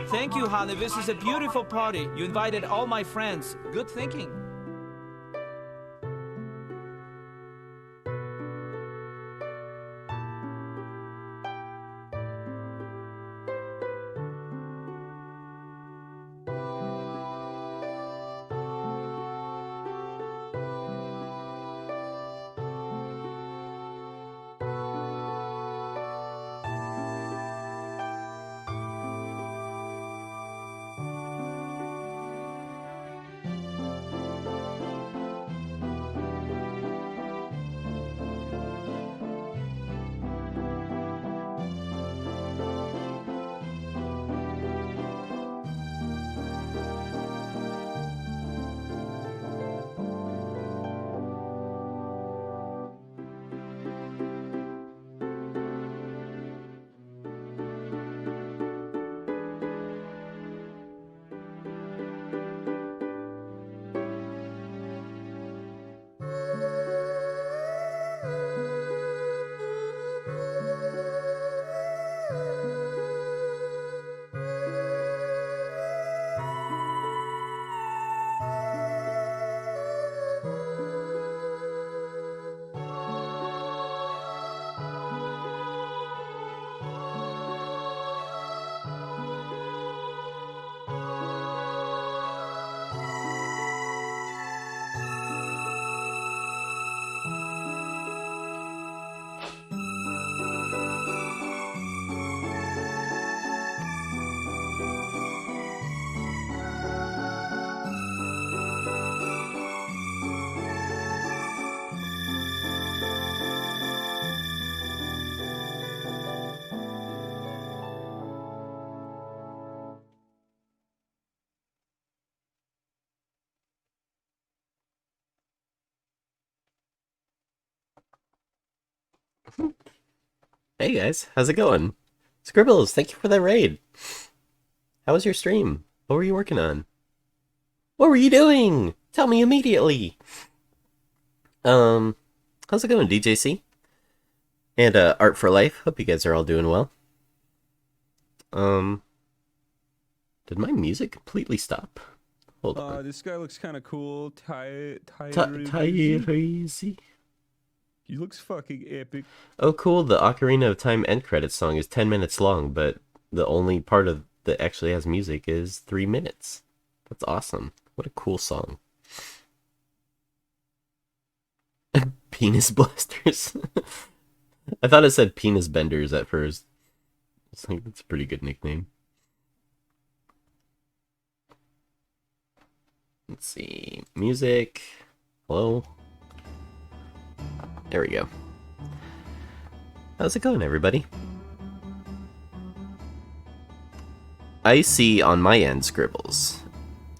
Thank you, honey. This is a beautiful party. You invited all my friends. Good thinking. Hey guys, how's it going? Scribbles, thank you for that raid. How was your stream? What were you working on? What were you doing? Tell me immediately. How's it going, DJC? And Art for Life. Hope you guys are all doing well. Did my music completely stop? Hold on. This guy looks kind of cool. Tyrese. He looks fucking epic. Oh, cool. The Ocarina of Time end credits song is 10 minutes long, but the only part of that actually has music is 3 minutes. That's awesome. What a cool song. Penis blasters. I thought it said penis benders at first. It's like, that's a pretty good nickname. Let's see. Music. Hello. There we go. How's it going, everybody? I see on my end, Scribbles,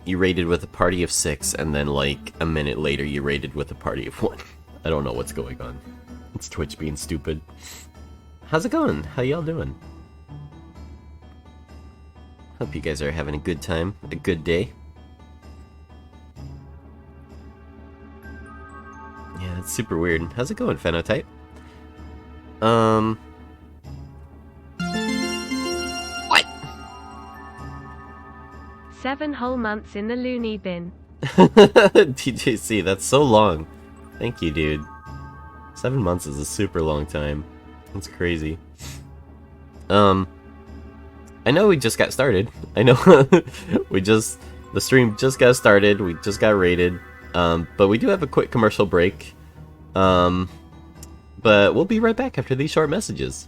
you raided with a party of 6, and then like a minute later you raided with a party of 1. I don't know what's going on. It's Twitch being stupid. How's it going? How y'all doing? Hope you guys are having a good time, a good day. Yeah, it's super weird. How's it going, Phenotype? What? 7 whole months in the loony bin. TJC, that's so long. Thank you, dude. 7 months is a super long time. That's crazy. I know we just got started. I know the stream just got started. We just got rated. But we do have a quick commercial break. But we'll be right back after these short messages.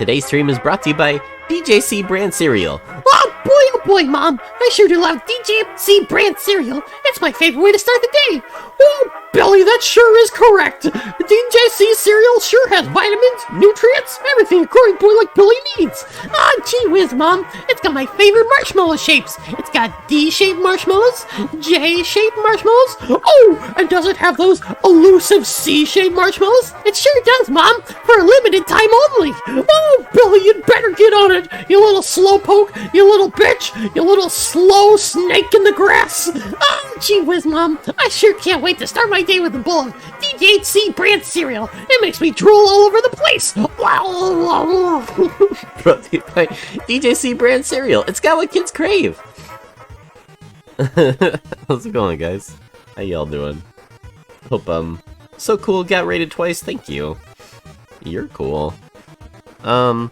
Today's stream is brought to you by DJC brand cereal. Oh boy, Mom. I sure do love DJC brand cereal. It's my favorite way to start the day. Oh, Billy, that sure is correct. DJC cereal sure has vitamins, nutrients, everything a growing boy like Billy needs. Ah, gee whiz, Mom. It's got my favorite marshmallow shapes. It's got D-shaped marshmallows, J-shaped marshmallows. Oh, and does it have those elusive C-shaped marshmallows? It sure does, Mom. For a limited time only. Oh, Billy, you'd better get on it, you little slowpoke, you little bitch, you little slow snake in the grass. Oh, gee whiz, Mom. I sure can't wait to start my day with a bowl of DJC brand cereal. It makes me drool all over the place. Wow. Brought to you by DJC brand cereal. It's got what kids crave. How's it going, guys? How y'all doing? Hope so cool got rated twice. Thank you. You're cool. So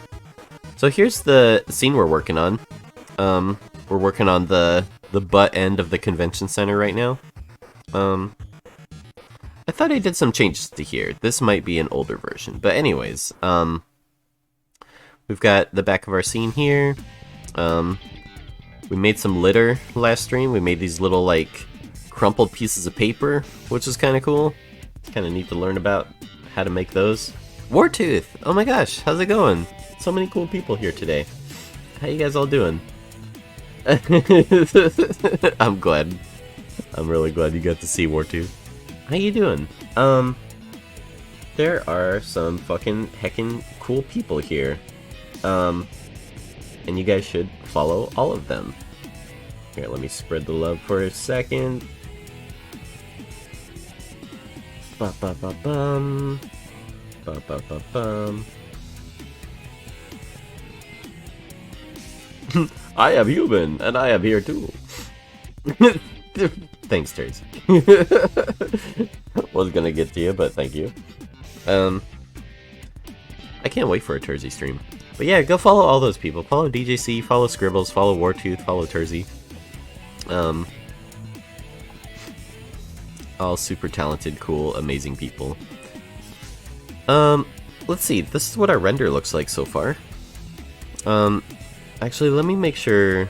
here's the scene we're working on. We're working on the butt end of the convention center right now. I thought I did some changes to here. This might be an older version, but anyways, we've got the back of our scene here. We made some litter last stream. We made these little, like, crumpled pieces of paper, which is kind of cool. Kind of neat to learn about how to make those. Wartooth! Oh my gosh, how's it going? So many cool people here today. How you guys all doing? I'm glad. I'm really glad you got to see Wartooth. How you doing? There are some fucking heckin' cool people here. And you guys should follow all of them. Here, let me spread the love for a second. Ba-ba-ba-bum. Ba-ba-ba-bum. I am human, and I am here too. Thanks, Terz. Was gonna get to you, but thank you. I can't wait for a Tersy stream. But yeah, go follow all those people. Follow DJC, follow Scribbles, follow Wartooth, follow Tersy. All super talented, cool, amazing people. Let's see. This is what our render looks like so far. Actually, let me make sure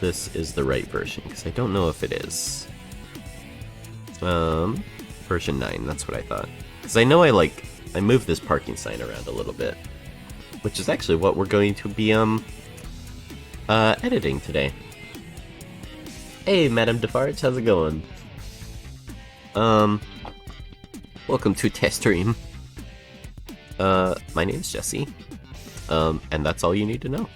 this is the right version, because I don't know if it is. Version 9, that's what I thought. Because I know I moved this parking sign around a little bit. Which is actually what we're going to be, editing today. Hey, Madame Defarge, how's it going? Welcome to test stream. My name's Jesse. And that's all you need to know.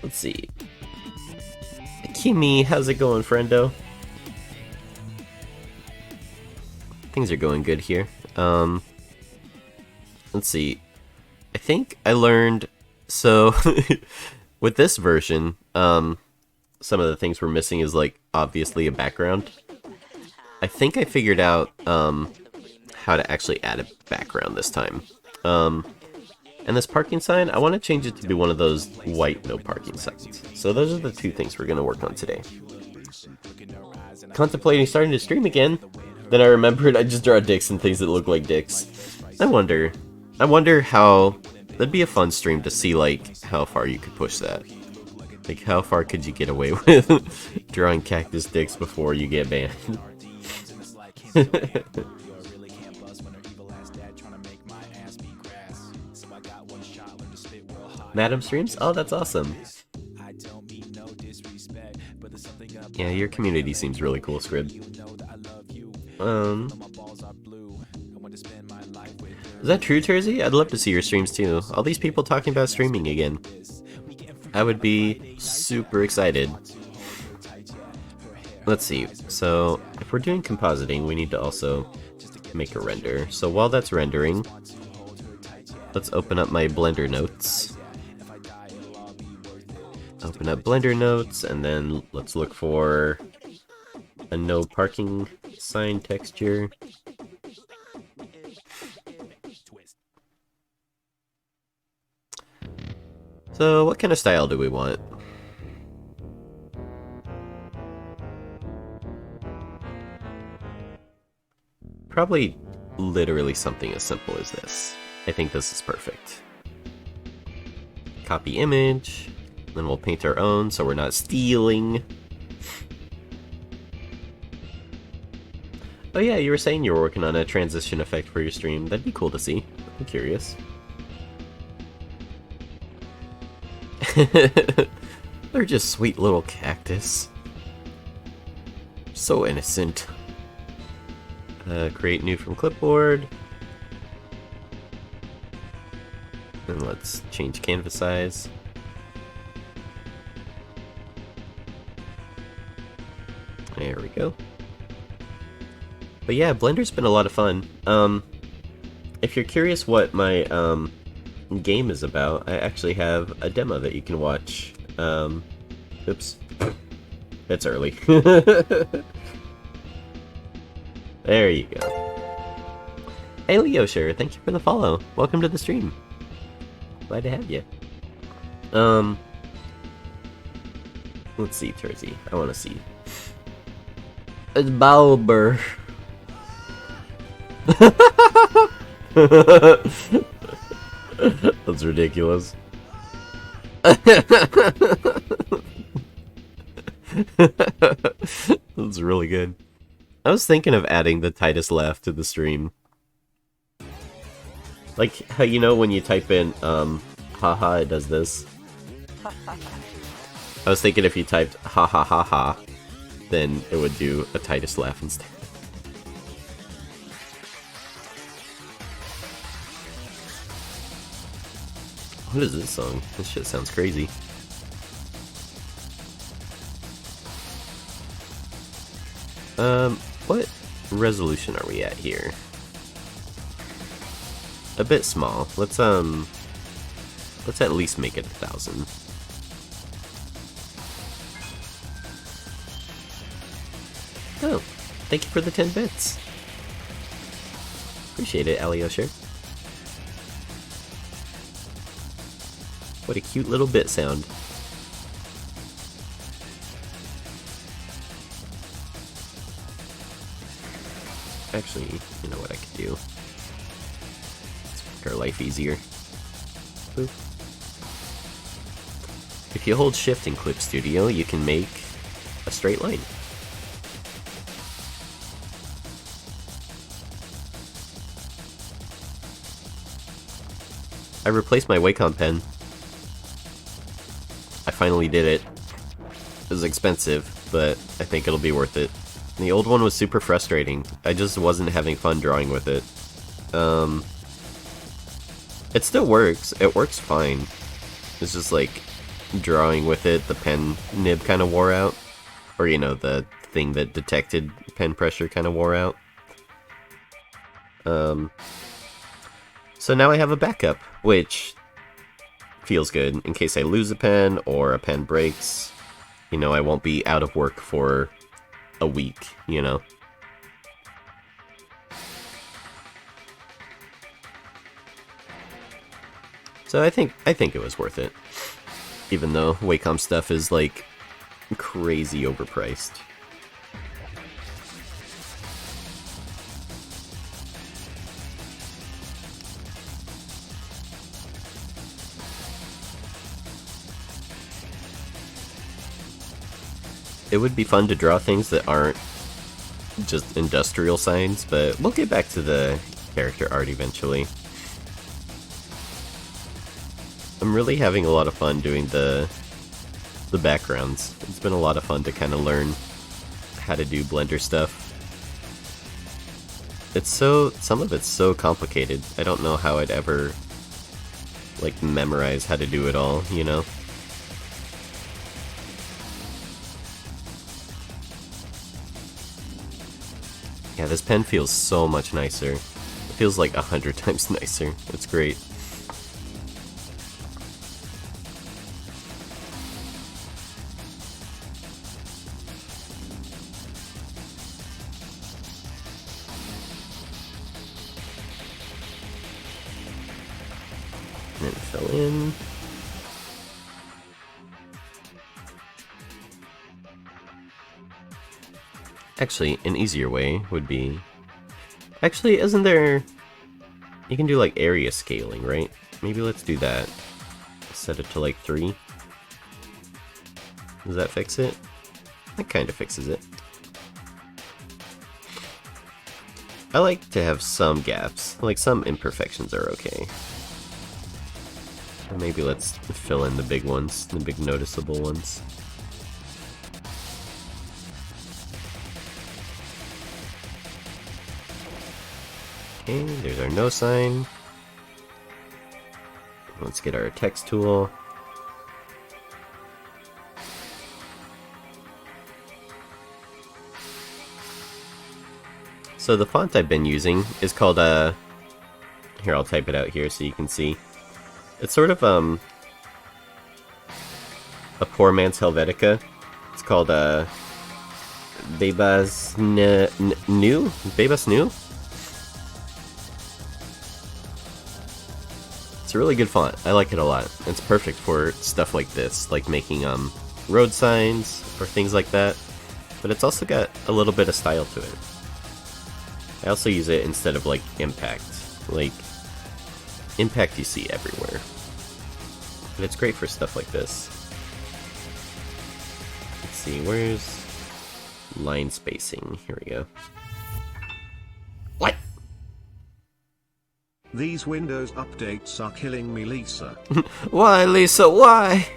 Let's see. Kimmy, how's it going, friendo? Things are going good here. Let's see. I think I learned... So, with this version, some of the things we're missing is, like, obviously a background. I think I figured out, how to actually add a background this time. And this parking sign, I want to change it to be one of those white no parking signs. So those are the two things we're going to work on today. Contemplating starting to stream again. Then I remembered I just draw dicks and things that look like dicks. I wonder how... That'd be a fun stream to see, like, how far you could push that. Like, how far could you get away with drawing cactus dicks before you get banned? Madam streams? Oh, that's awesome. Yeah, your community seems really cool, Scrib. Is that true, Tersy? I'd love to see your streams too. All these people talking about streaming again. I would be super excited. Let's see. So, if we're doing compositing, we need to also make a render. So while that's rendering, let's open up my Blender notes. Open up Blender notes, and then let's look for a no parking sign texture. So, what kind of style do we want? Probably literally something as simple as this. I think this is perfect. Copy image, then we'll paint our own so we're not stealing. Oh yeah, you were saying you were working on a transition effect for your stream. That'd be cool to see. I'm curious. They're just sweet little cactus. So innocent. Create new from clipboard. And let's change canvas size. There we go. But yeah, Blender's been a lot of fun. If you're curious what my game is about, I actually have a demo that you can watch. Oops. It's early. There you go. Hey Leosher, thank you for the follow. Welcome to the stream. Glad to have you. Let's see, Tersey. I want to see. It's Balber. That's ridiculous. That's really good. I was thinking of adding the Titus laugh to the stream. Like how, you know, when you type in haha, it does this. I was thinking if you typed ha ha ha ha, then it would do a Titus laugh instead. What is this song? This shit sounds crazy. What resolution are we at here? A bit small. Let's at least make it 1000. Oh, thank you for the 10 bits. Appreciate it, Alyosher. What a cute little bit sound. Actually, you know what I could do? Let's make our life easier. Boop. If you hold shift in Clip Studio, you can make a straight line. I replaced my Wacom pen. I finally did it. It was expensive, but I think it'll be worth it. The old one was super frustrating. I just wasn't having fun drawing with it. It still works. It works fine. It's just like drawing with it, the pen nib kind of wore out. Or, you know, the thing that detected pen pressure kind of wore out. So now I have a backup, which feels good in case I lose a pen or a pen breaks. You know, I won't be out of work for a week, you know. So I think it was worth it. Even though Wacom stuff is like crazy overpriced. It would be fun to draw things that aren't just industrial signs, but we'll get back to the character art eventually. I'm really having a lot of fun doing the backgrounds. It's been a lot of fun to kind of learn how to do Blender stuff. Some of it's so complicated. I don't know how I'd ever like memorize how to do it all, you know? Yeah, this pen feels so much nicer. It feels like 100 times nicer. It's great. And then fill in. Actually, an easier way would be... Actually, isn't there... You can do like area scaling, right? Maybe let's do that. Set it to like 3. Does that fix it? That kind of fixes it. I like to have some gaps, like some imperfections are okay. Or maybe let's fill in the big ones, the big noticeable ones. Okay, there's our no sign. Let's get our text tool. So the font I've been using is called, here, I'll type it out here so you can see. It's sort of, a poor man's Helvetica. It's called, Bebas New? Bebas New? It's a really good font. I like it a lot. It's perfect for stuff like this, like making, road signs or things like that. But it's also got a little bit of style to it. I also use it instead of, like, impact. Like, impact you see everywhere. But it's great for stuff like this. Let's see, where's line spacing? Here we go. What? These Windows updates are killing me, Lisa. Why, Lisa, why?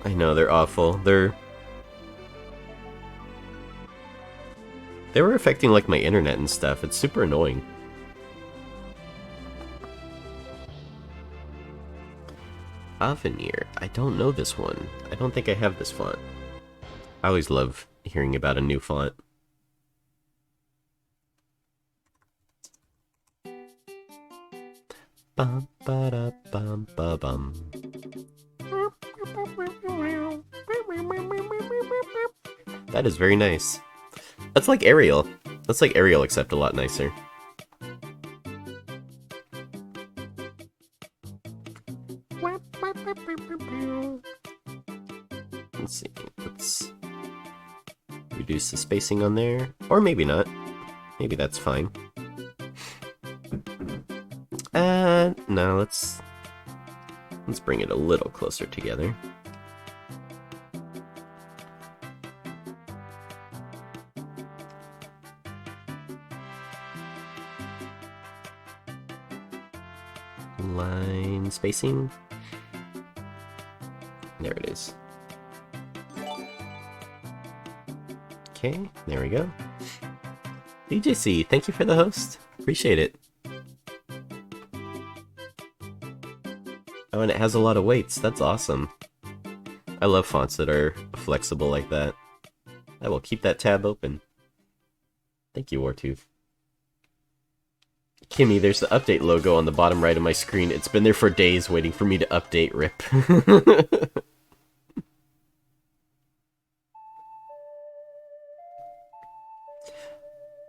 I know, they're awful. They were affecting, like, my internet and stuff. It's super annoying. Avenir. I don't know this one. I don't think I have this font. I always love hearing about a new font. Bum, ba, bum, ba, bum. That is very nice. That's like Arial. That's like Arial, except a lot nicer. Let's see. Let's reduce the spacing on there. Or maybe not. Maybe that's fine. No, let's bring it a little closer together. Line spacing. There it is. Okay, there we go. DJC, thank you for the host. Appreciate it. Oh, and it has a lot of weights. That's awesome. I love fonts that are flexible like that. I will keep that tab open. Thank you, Wartooth. Kimmy, there's the update logo on the bottom right of my screen. It's been there for days waiting for me to update, rip.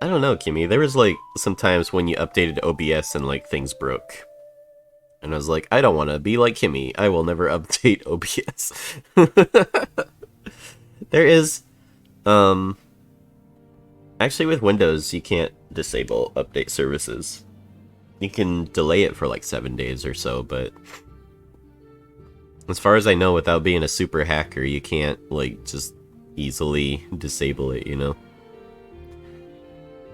I don't know, Kimmy. There was, like, some times when you updated OBS and, like, things broke. And I was like, I don't want to be like Kimmy. I will never update OBS. There is, actually with Windows, you can't disable update services. You can delay it for like 7 days or so, but as far as I know, without being a super hacker, you can't, like, just easily disable it, you know?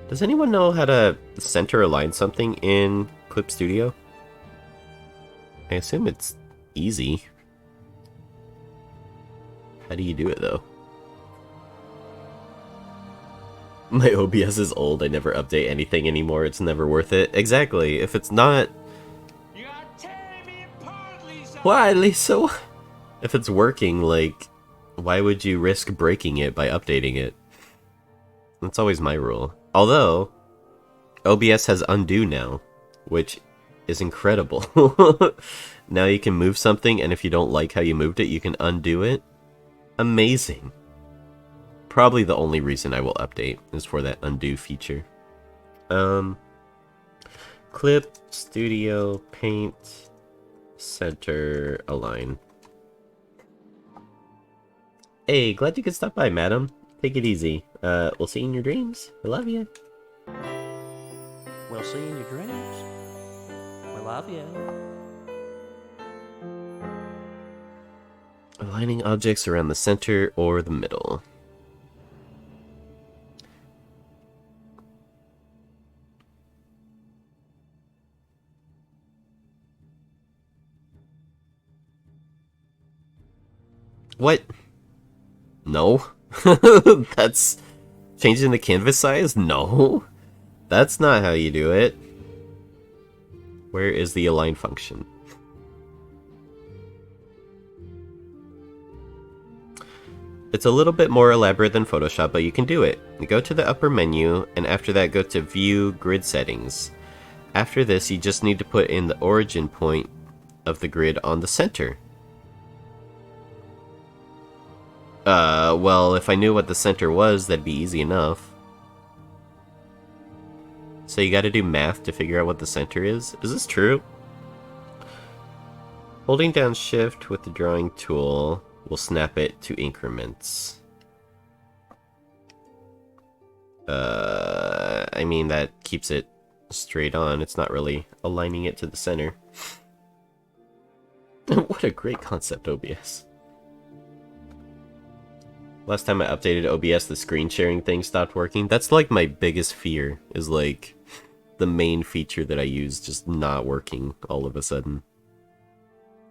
Does anyone know how to center align something in Clip Studio? I assume it's easy. How do you do it, though? My OBS is old. I never update anything anymore. It's never worth it. Exactly. If it's not... You are tearing me apart, Lisa! Why, Lisa? If it's working, like, why would you risk breaking it by updating it? That's always my rule. Although, OBS has undo now, which is incredible. Now you can move something, and if you don't like how you moved it, you can undo it. Amazing. Probably the only reason I will update is for that undo feature. Clip, Studio, Paint, Center, Align. Hey, glad you could stop by, madam. Take it easy. We'll see you in your dreams. I love you. Well, I'll see you in your dreams. We love you. Aligning objects around the center or the middle. What? No. That's changing the canvas size? No. That's not how you do it. Where is the align function? It's a little bit more elaborate than Photoshop, but you can do it. You go to the upper menu, and after that go to View, Grid Settings. After this, you just need to put in the origin point of the grid on the center. Well, if I knew what the center was, that'd be easy enough. So you gotta do math to figure out what the center is? Is this true? Holding down Shift with the drawing tool will snap it to increments. I mean, that keeps it straight on. It's not really aligning it to the center. What a great concept, OBS. Last time I updated OBS, the screen sharing thing stopped working. That's like my biggest fear, is like the main feature that I use just not working all of a sudden.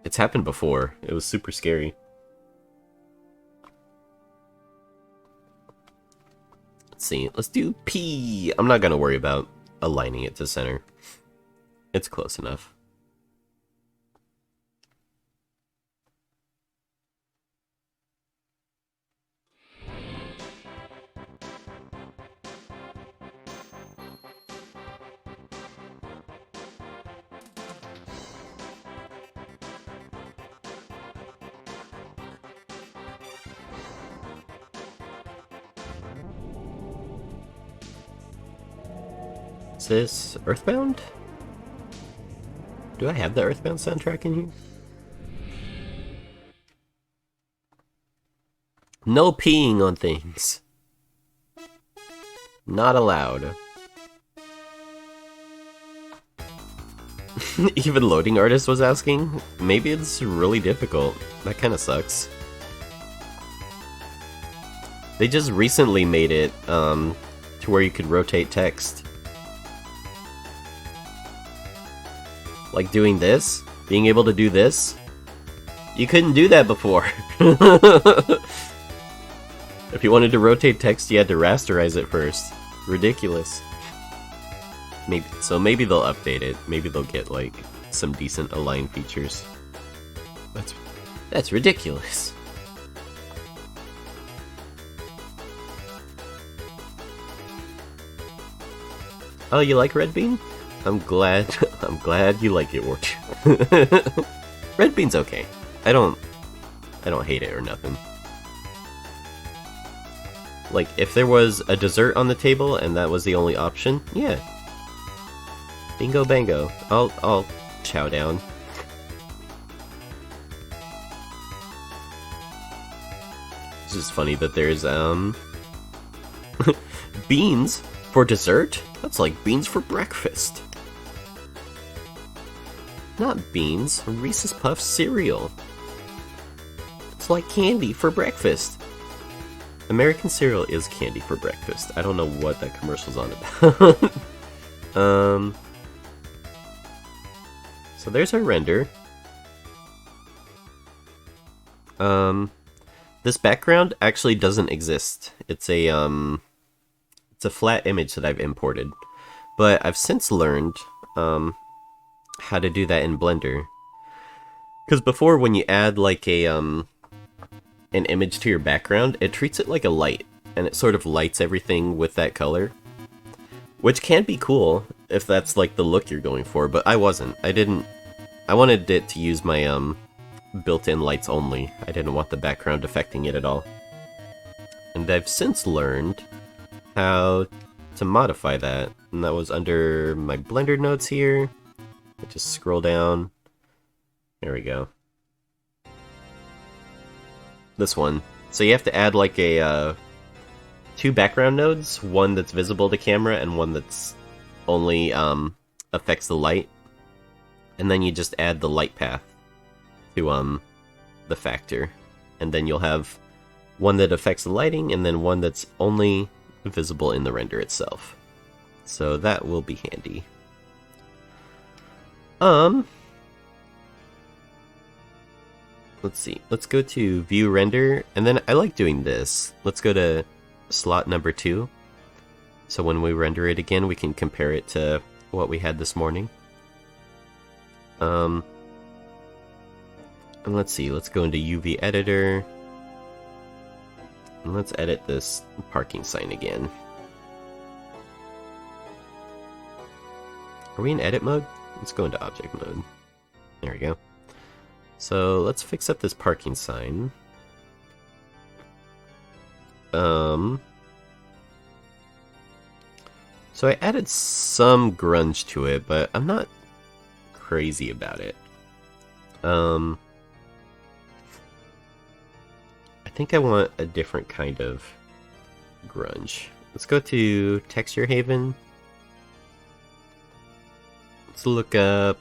It's happened before. It was super scary. Let's see. Let's do P. I'm not gonna worry about aligning it to center. It's close enough. Is this Earthbound? Do I have the Earthbound soundtrack in here? No peeing on things. Not allowed. Even Loading Artist was asking. Maybe it's really difficult. That kind of sucks. They just recently made it to where you could rotate text. Like doing this, being able to do this. You couldn't do that before. If you wanted to rotate text, you had to rasterize it first. Ridiculous. Maybe they'll update it. Maybe they'll get like some decent align features. That's ridiculous. Oh, you like Red Bean? I'm glad you like it, Warch. Red Bean's okay. I don't hate it or nothing. Like, if there was a dessert on the table and that was the only option, yeah. Bingo bango. I'll chow down. It's just funny that there's beans for dessert? That's like beans for breakfast. Not beans, Reese's Puffs cereal. It's like candy for breakfast. American cereal is candy for breakfast. I don't know what that commercial's on about. So there's our render. This background actually doesn't exist. It's a flat image that I've imported. But I've since learned how to do that in Blender. Because before, when you add like an image to your background, it treats it like a light, and it sort of lights everything with that color. Which can be cool, if that's like the look you're going for, but I wasn't. I wanted it to use my built-in lights only. I didn't want the background affecting it at all. And I've since learned how to modify that, and that was under my Blender notes here. I just scroll down. There we go. This one. So you have to add like two background nodes, one that's visible to camera and one that's only affects the light, and then you just add the light path to the factor, and then you'll have one that affects the lighting, and then one that's only visible in the render itself. So that will be handy. Let's see. Let's go to view render, and then I like doing this. Let's go to slot number 2. So when we render it again, we can compare it to what we had this morning. And let's see. Let's go into UV editor. And let's edit this parking sign again. Are we in edit mode? Let's go into object mode. There we go. So let's fix up this parking sign. So I added some grunge to it, but I'm not crazy about it. I think I want a different kind of grunge. Let's go to Texture Haven. Let's look up...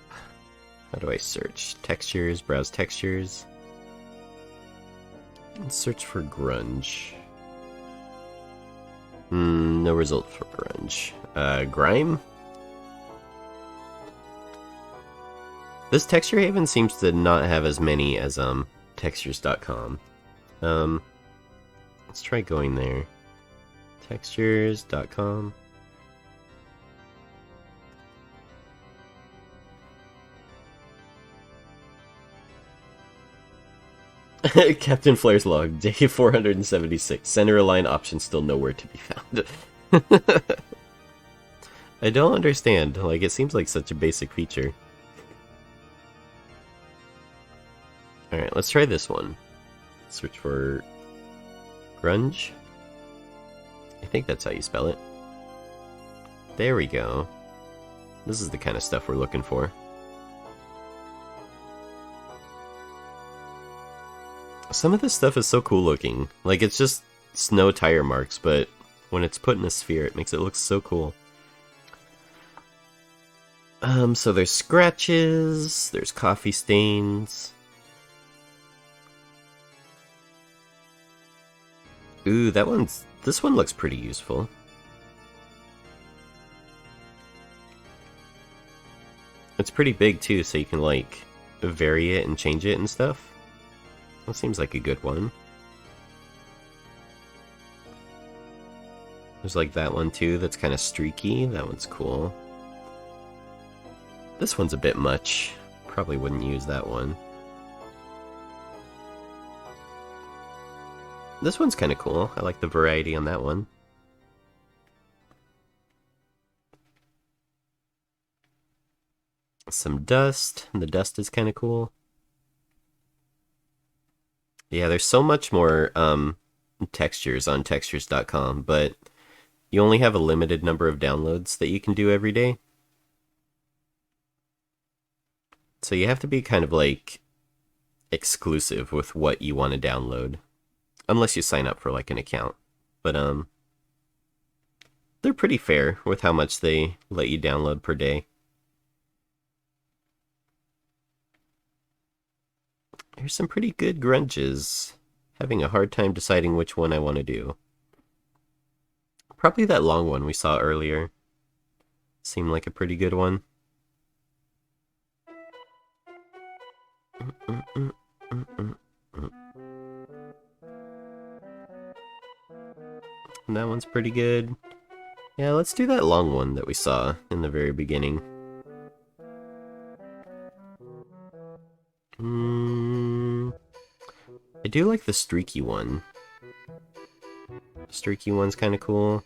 How do I search? Textures, browse textures. Let's search for grunge. No result for grunge. Grime? This Texture Haven seems to not have as many as textures.com. Let's try going there. Textures.com. Captain Flare's log, day 476. Center align option still nowhere to be found. I don't understand. Like, it seems like such a basic feature. Alright, let's try this one. Search for grunge. I think that's how you spell it. There we go. This is the kind of stuff we're looking for. Some of this stuff is so cool looking. Like, it's just snow tire marks, but when it's put in a sphere, it makes it look so cool. So there's scratches, there's coffee stains. Ooh, this one looks pretty useful. It's pretty big too, so you can like vary it and change it and stuff. That seems like a good one. There's like that one too that's kind of streaky. That one's cool. This one's a bit much. Probably wouldn't use that one. This one's kind of cool. I like the variety on that one. Some dust. The dust is kind of cool. Yeah, there's so much more textures on textures.com, but you only have a limited number of downloads that you can do every day. So you have to be kind of like exclusive with what you want to download. Unless you sign up for like an account. But they're pretty fair with how much they let you download per day. Here's some pretty good grunges. Having a hard time deciding which one I want to do. Probably that long one we saw earlier. Seemed like a pretty good one. That one's pretty good. Yeah, let's do that long one that we saw in the very beginning. I do like the streaky one. The streaky one's kind of cool.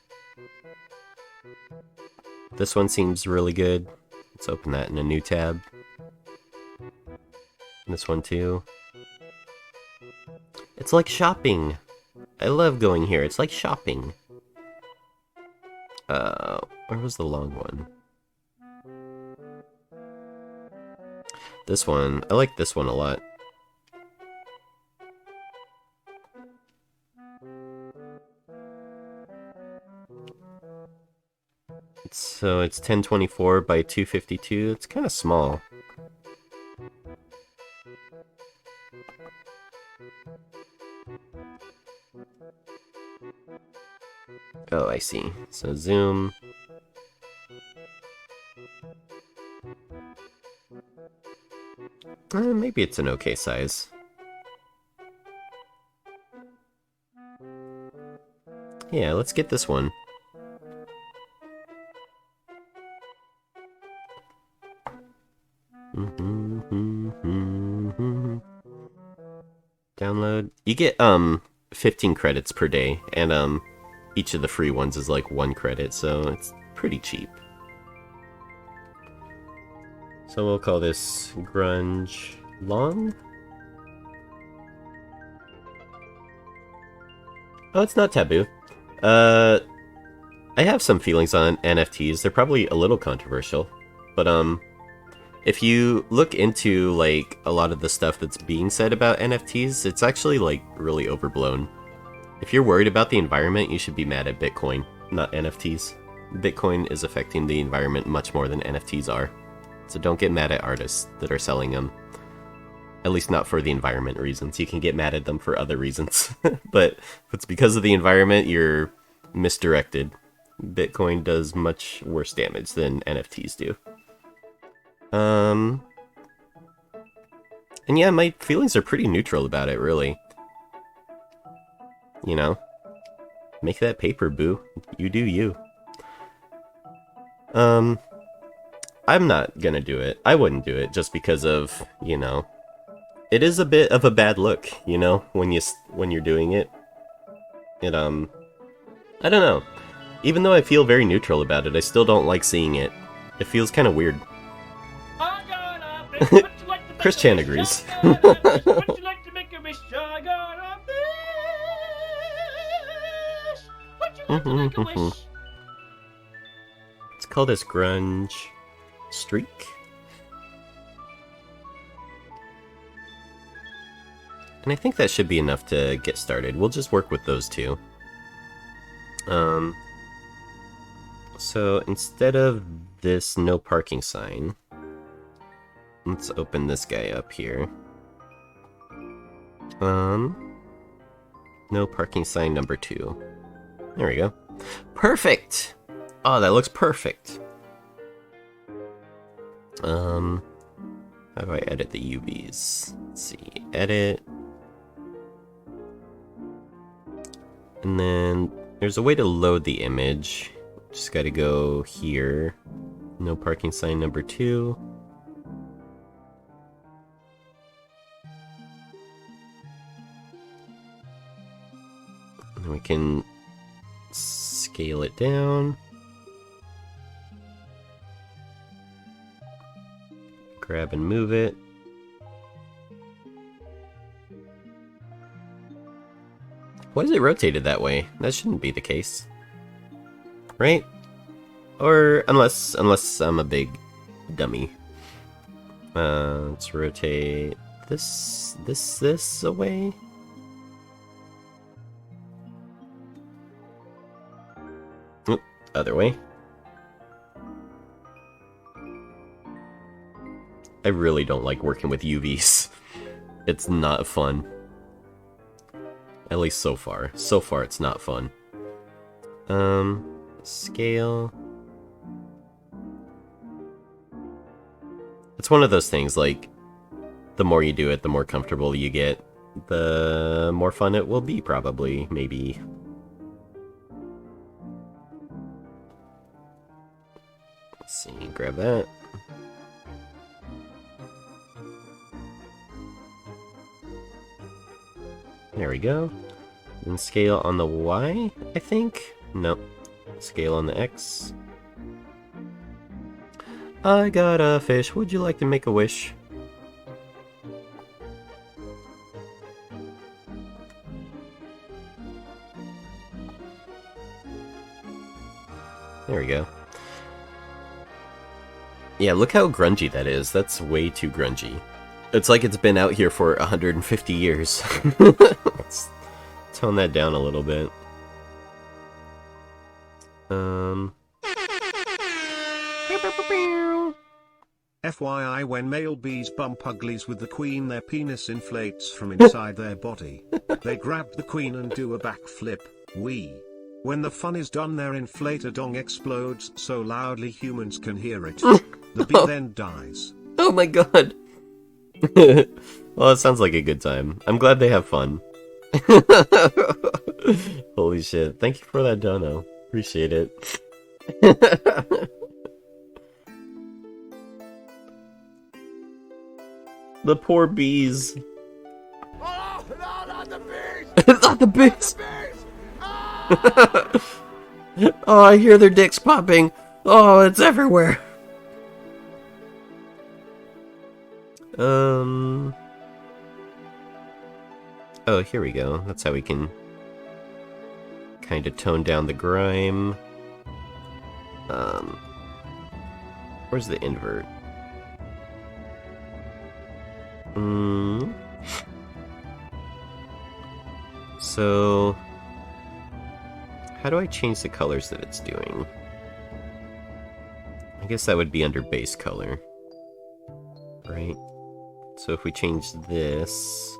This one seems really good. Let's open that in a new tab. This one too. It's like shopping. I love going here. It's like shopping. Where was the long one? This one. I like this one a lot. So it's 1024 by 252. It's kind of small. Oh, I see. So zoom. Maybe it's an okay size. Yeah, let's get this one. Download. You get 15 credits per day, and each of the free ones is like 1 credit, so it's pretty cheap. So we'll call this Grunge Long. Oh, it's not taboo. I have some feelings on NFTs. They're probably a little controversial, but if you look into like a lot of the stuff that's being said about NFTs, it's actually like really overblown. If you're worried about the environment, you should be mad at Bitcoin, not NFTs. Bitcoin is affecting the environment much more than NFTs are. So don't get mad at artists that are selling them. At least not for the environment reasons. You can get mad at them for other reasons. But if it's because of the environment, you're misdirected. Bitcoin does much worse damage than NFTs do. And yeah, my feelings are pretty neutral about it, really. You know? Make that paper, boo. You do you. I'm not gonna do it. I wouldn't do it just because of, you know, it is a bit of a bad look, you know, when you're doing it. It I don't know. Even though I feel very neutral about it, I still don't like seeing it. It feels kind of weird. Chris Chan agrees. Let's call this Grunge Streak. And I think that should be enough to get started. We'll just work with those two. So instead of this no parking sign, let's open this guy up here. No parking sign number 2. There we go. Perfect! Oh, that looks perfect. How do I edit the UVs? Let's see, edit. And then there's a way to load the image. Just gotta go here. No parking sign number 2. And we can scale it down. Grab and move it. Why is it rotated that way? That shouldn't be the case. Right? Or unless I'm a big dummy. Let's rotate this away. Oop, other way. I really don't like working with UVs. It's not fun. At least so far. So far it's not fun. Scale. It's one of those things, like, the more you do it, the more comfortable you get, the more fun it will be, probably, maybe. Let's see, grab that. There we go. And scale on the Y, I think? Nope. Scale on the X. I got a fish. Would you like to make a wish? There we go. Yeah, look how grungy that is. That's way too grungy. It's like it's been out here for 150 years. Let's tone that down a little bit. FYI, when male bees bump uglies with the queen, their penis inflates from inside their body. They grab the queen and do a backflip. When the fun is done, their inflator dong explodes so loudly humans can hear it. The bee then dies. Oh my god. Well, it sounds like a good time. I'm glad they have fun. Holy shit. Thank you for that dono. Appreciate it. The poor bees. Oh, no, not the bees! Not the bees! Oh, I hear their dicks popping. Oh, it's everywhere. Oh, here we go. That's how we can kind of tone down the grime. Where's the invert? So, how do I change the colors that it's doing? I guess that would be under base color, right? So if we change this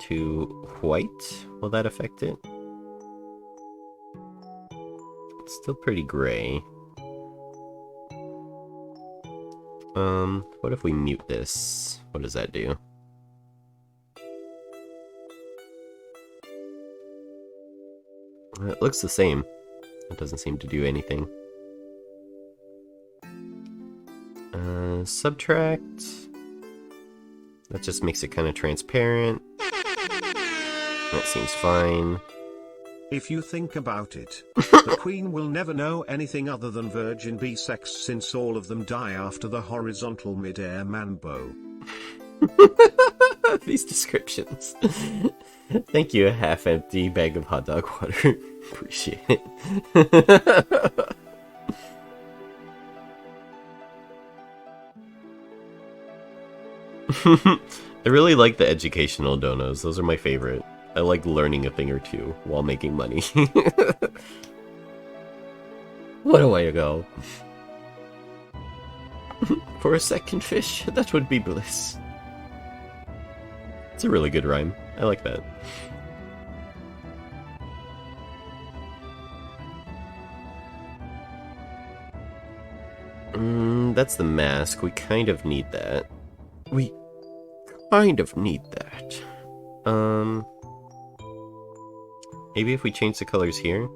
to white, will that affect it? It's still pretty gray. What if we mute this? What does that do? It looks the same. It doesn't seem to do anything. Subtract. That just makes it kind of transparent. That seems fine. If you think about it, the queen will never know anything other than virgin bee sex, since all of them die after the horizontal mid-air mambo. These descriptions. Thank you, a half-empty bag of hot dog water. Appreciate it. I really like the educational donos. Those are my favorite. I like learning a thing or two while making money. What a way to go. For a second fish, that would be bliss. It's a really good rhyme. I like that. That's the mask. We kind of need that. We kind of need that. Maybe if we change the colors here.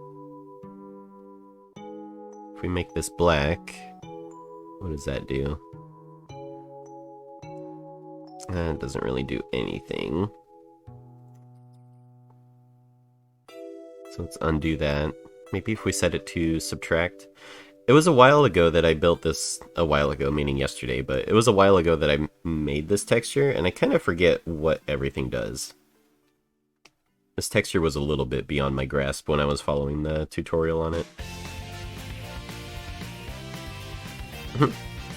If we make this black, what does that do? That doesn't really do anything. So let's undo that. Maybe if we set it to subtract. It was a while ago that I built this, a while ago, meaning yesterday, but it was a while ago that I made this texture, and I kind of forget what everything does. This texture was a little bit beyond my grasp when I was following the tutorial on it.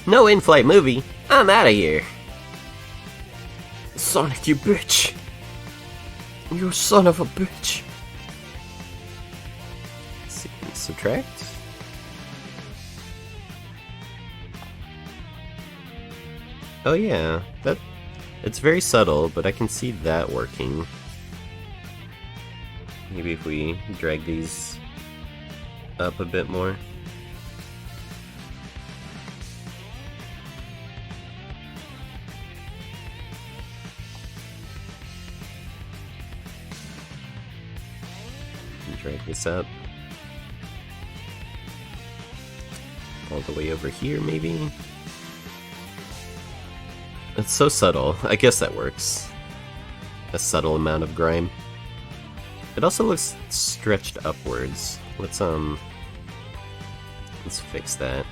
No in-flight movie! I'm out of here! Sonic, you bitch! You son of a bitch! Let's see, subtract? Oh yeah, it's very subtle, but I can see that working. Maybe if we drag these up a bit more. Drag this up. All the way over here, maybe? It's so subtle. I guess that works. A subtle amount of grime. It also looks stretched upwards. Let's fix that.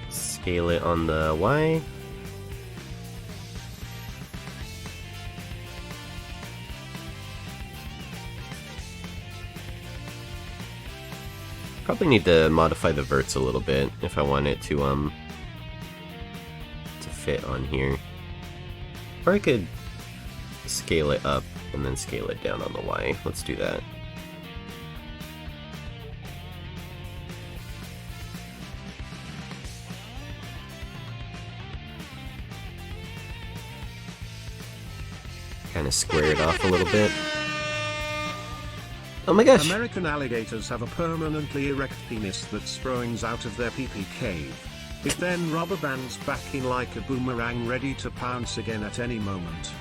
Scale it on the Y. Probably need to modify the verts a little bit if I want it to fit on here. Or I could scale it up and then scale it down on the Y. Let's do that. kind of square it off a little bit. Oh my gosh! American alligators have a permanently erect penis that springs out of their pee-pee cave. It then rubber bands back in like a boomerang, ready to pounce again at any moment.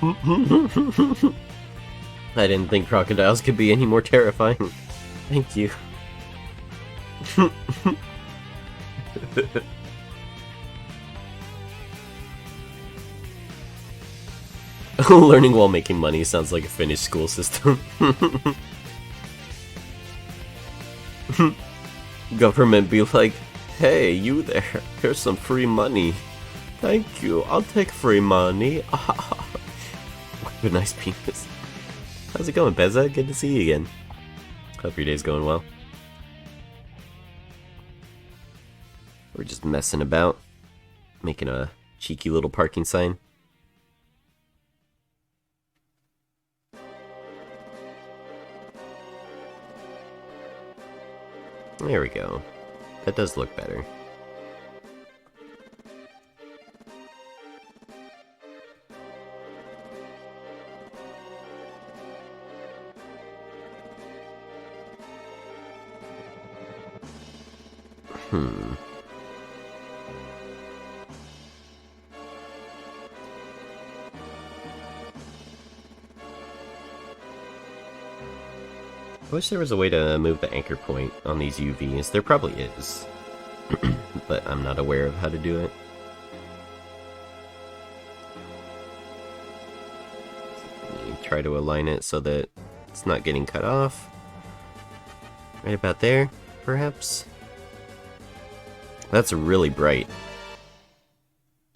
I didn't think crocodiles could be any more terrifying. Thank you. Learning while making money sounds like a Finnish school system. Government be like, hey, you there, here's some free money. Thank you, I'll take free money. What a nice penis. How's it going, Beza? Good to see you again. Hope your day's going well. We're just messing about, making a cheeky little parking sign. There we go. That does look better. I wish there was a way to move the anchor point on these UVs. There probably is, but I'm not aware of how to do it. Try to align it so that it's not getting cut off. Right about there, perhaps? That's really bright.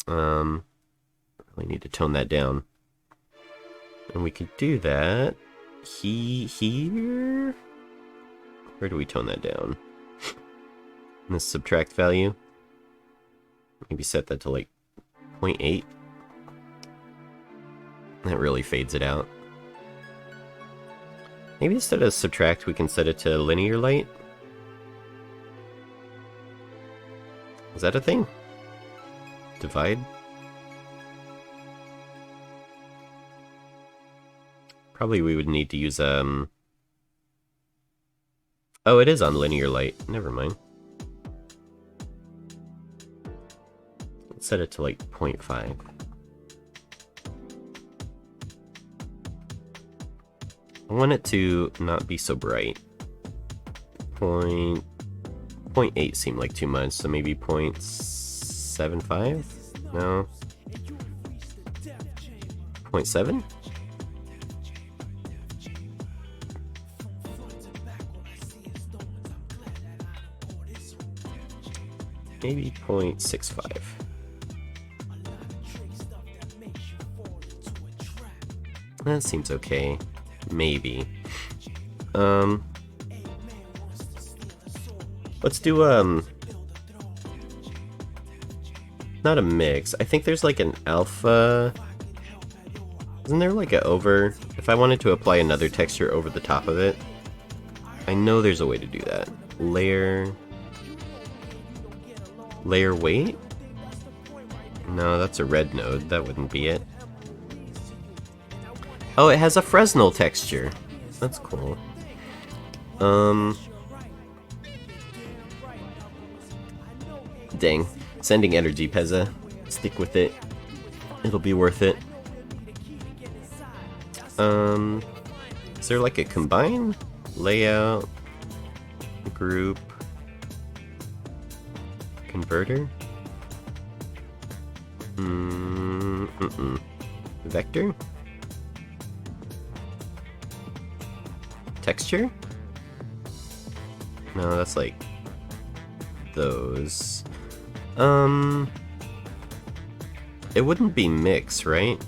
Really need to tone that down. And we could do that here. Where do we tone that down? In the subtract value. Maybe set that to like 0.8. That really fades it out. Maybe instead of subtract, we can set it to linear light. Is that a thing? Divide? Probably we would need to use, oh, it is on linear light. Never mind. Let's set it to like 0.5. I want it to not be so bright. 0.8 seemed like too much, so maybe 0.75? No. 0.7? Maybe 0.65. That seems okay. Maybe. Let's do, not a mix. I think there's like an alpha. Isn't there like a over? If I wanted to apply another texture over the top of it, I know there's a way to do that. Layer weight? No, that's a red node. That wouldn't be it. Oh, it has a Fresnel texture. That's cool. Dang. Sending energy, Pezza. Stick with it. It'll be worth it. Is there like a combine? Layout. Group. Converter? Vector? Texture? No, that's like those. It wouldn't be mix, right?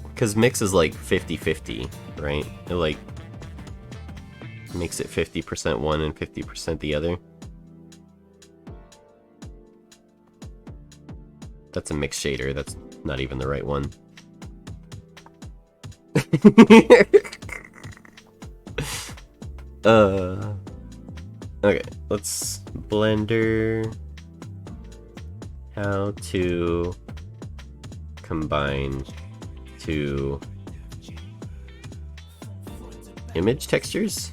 Because mix is like 50-50, right? It like makes it 50% one and 50% the other. That's a mix shader, that's not even the right one. Okay, let's Blender how to combine to image textures.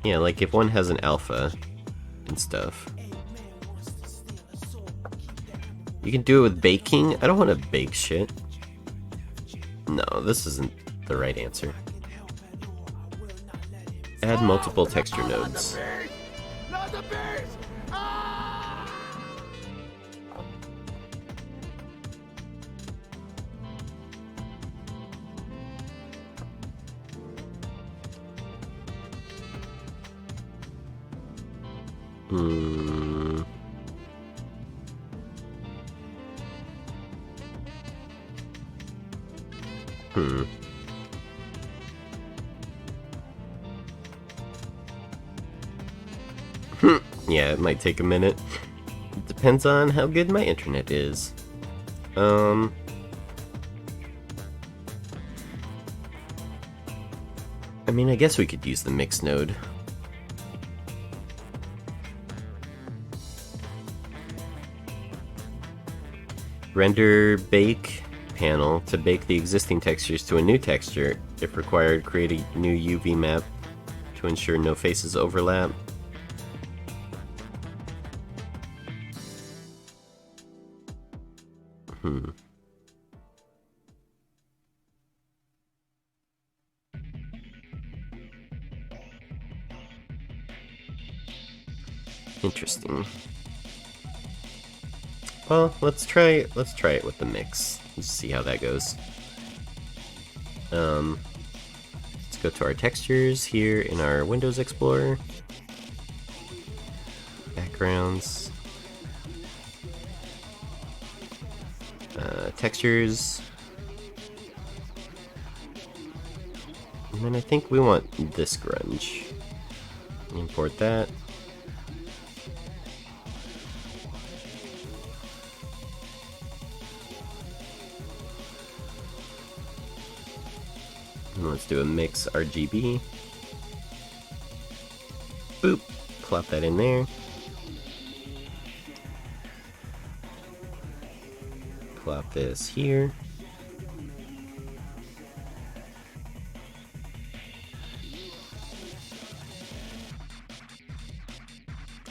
Yeah, like if one has an alpha and stuff. You can do it with baking. I don't want to bake shit. No, this isn't the right answer. Add multiple texture nodes. Not the beast! Ah! Hmm. Hmm. Yeah, it might take a minute. It depends on how good my internet is. I mean, I guess we could use the mix node. Render bake panel to bake the existing textures to a new texture. If required, create a new UV map to ensure no faces overlap. Interesting. Well, let's try it with the mix. Let's see how that goes. Let's go to our textures here in our Windows Explorer. Backgrounds. Textures. And then I think we want this grunge. Import that. And let's do a mix RGB. Boop. Plop that in there. Plop this here.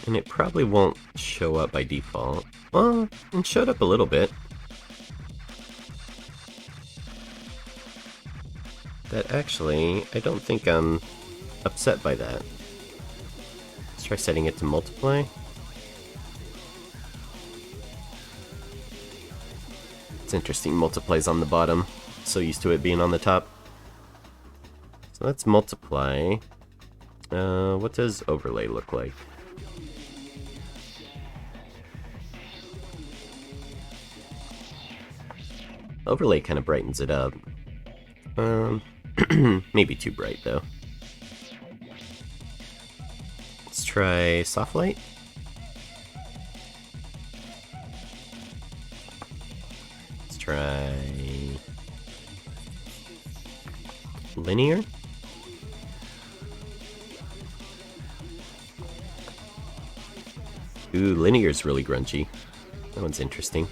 And it probably won't show up by default. Well, it showed up a little bit. That actually, I don't think I'm upset by that. Let's try setting it to multiply. It's interesting, multiply's on the bottom. So used to it being on the top. So let's multiply. What does overlay look like? Overlay kind of brightens it up. Maybe too bright though. Let's try soft light. Let's try linear. Ooh, linear's really grungy. That one's interesting.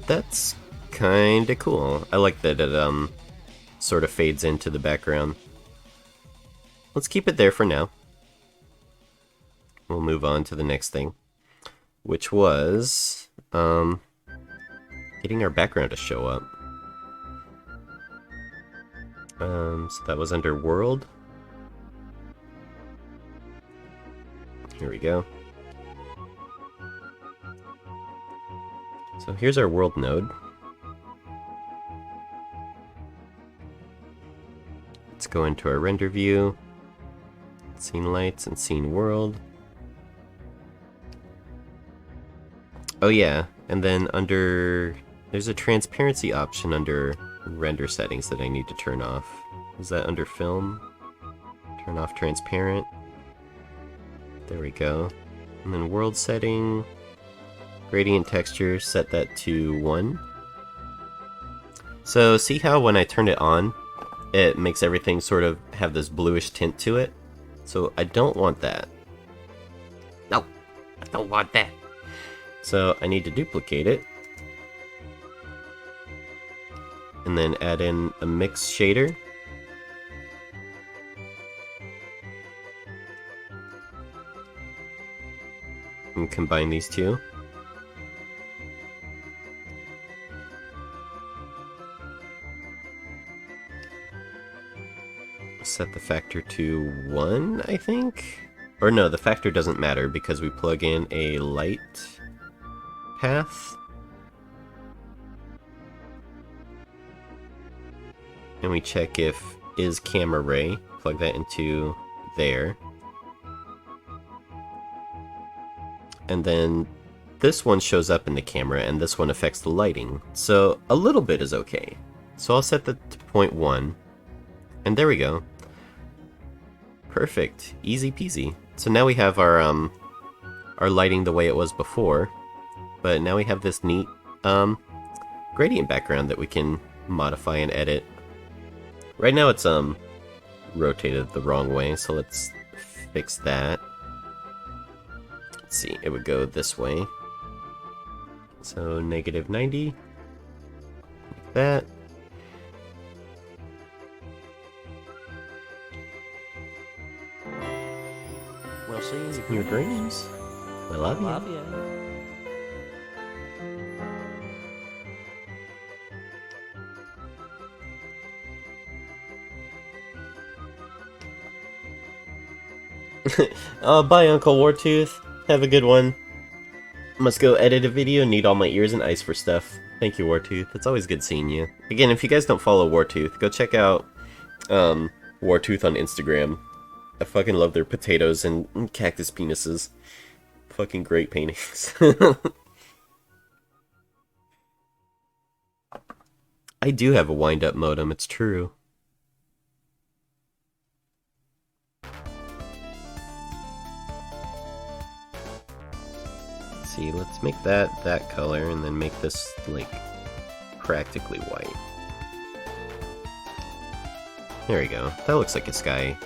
That's kinda cool. I like that it sort of fades into the background. Let's keep it there for now. We'll move on to the next thing, which was getting our background to show up. So that was under world. Here we go. So here's our world node. Let's go into our render view, scene lights and scene world. Oh yeah, and then under, there's a transparency option under render settings that I need to turn off. Is that under film? Turn off transparent. There we go. And then world setting, gradient texture, set that to 1. So see how when I turn it on, it makes everything sort of have this bluish tint to it? So I don't want that. No, I don't want that. So I need to duplicate it. And then add in a mix shader. And combine these two. Set the factor to 1, I think? Or no, the factor doesn't matter because we plug in a light path. And we check if is camera ray, plug that into there. And then this one shows up in the camera and this one affects the lighting. So a little bit is okay. So I'll set that to 0.1. And there we go. Perfect. Easy peasy. So now we have our lighting the way it was before. But now we have this neat gradient background that we can modify and edit. Right now it's rotated the wrong way, so let's fix that. Let's see, it would go this way. So -90. Like that. We'll see you In your dreams. I love you. Love you. Bye, Uncle Wartooth. Have a good one. Must go edit a video, need all my ears and eyes for stuff. Thank you, Wartooth. It's always good seeing you. Again, if you guys don't follow Wartooth, go check out Wartooth on Instagram. I fucking love their potatoes and cactus penises. Fucking great paintings. I do have a wind-up modem, it's true. See, let's make that color and then make this like practically white. There we go. That looks like a sky.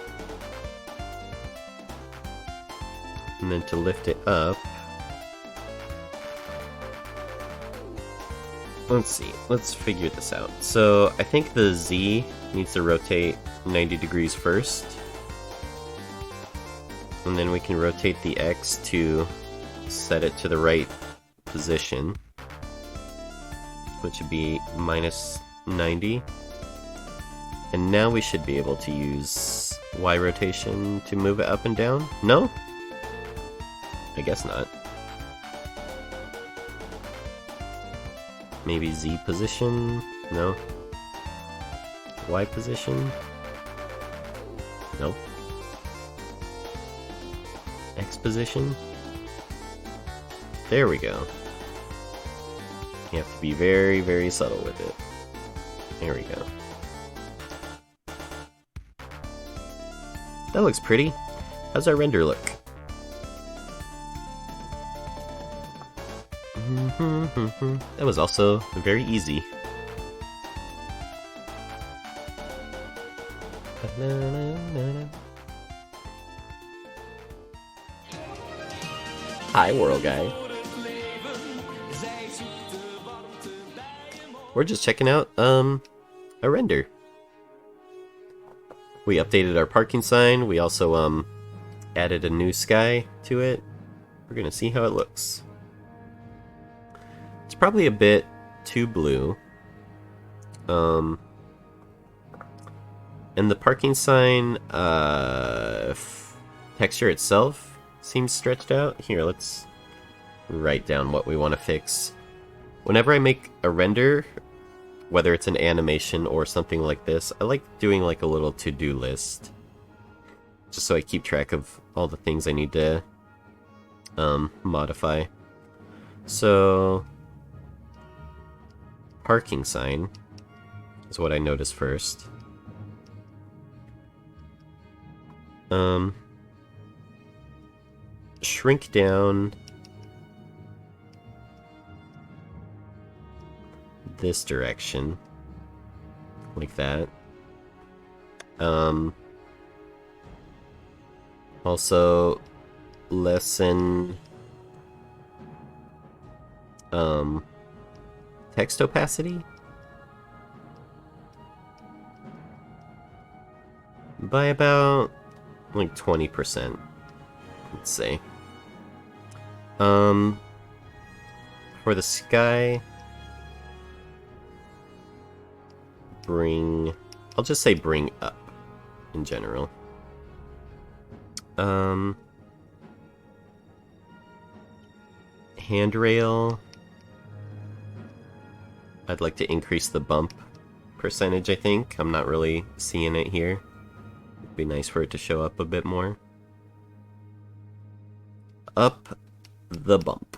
And then to lift it up, let's see. Let's figure this out. So I think the Z needs to rotate 90 degrees first. And then we can rotate the X to set it to the right position, which would be -90. And now we should be able to use Y rotation to move it up and down? No? I guess not. Maybe Z position? No. Y position? Nope. X position? There we go. You have to be very, very subtle with it. There we go. That looks pretty. How's our render look? That was also very easy. Hi, world guy. We're just checking out a render. We updated our parking sign. We also added a new sky to it. We're gonna see how it looks. It's probably a bit too blue. And the parking sign texture itself seems stretched out. Here, let's write down what we want to fix. Whenever I make a render, whether it's an animation or something like this, I like doing like a little to-do list. Just so I keep track of all the things I need to modify. So, parking sign is what I noticed first. Shrink down this direction. like that. Also, lessen text opacity by about like 20%, let's say. For the sky, I'll just say bring up in general. Handrail, I'd like to increase the bump percentage, I think. I'm not really seeing it here. It'd be nice for it to show up a bit more. Up the bump.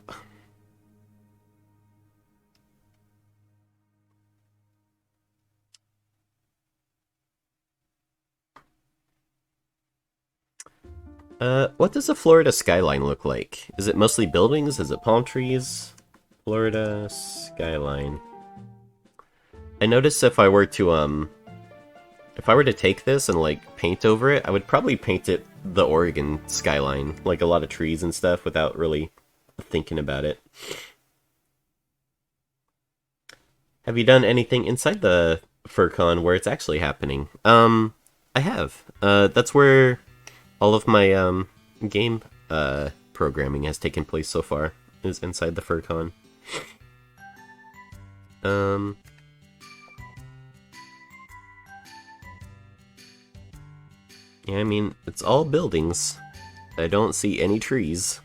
What does a Florida skyline look like? Is it mostly buildings? Is it palm trees? Florida skyline. I noticed if I were to take this and like paint over it, I would probably paint it the Oregon skyline, like a lot of trees and stuff without really thinking about it. Have you done anything inside the FurCon where it's actually happening? I have. That's where all of my game programming has taken place so far, is inside the FurCon. Yeah, I mean, it's all buildings. I don't see any trees.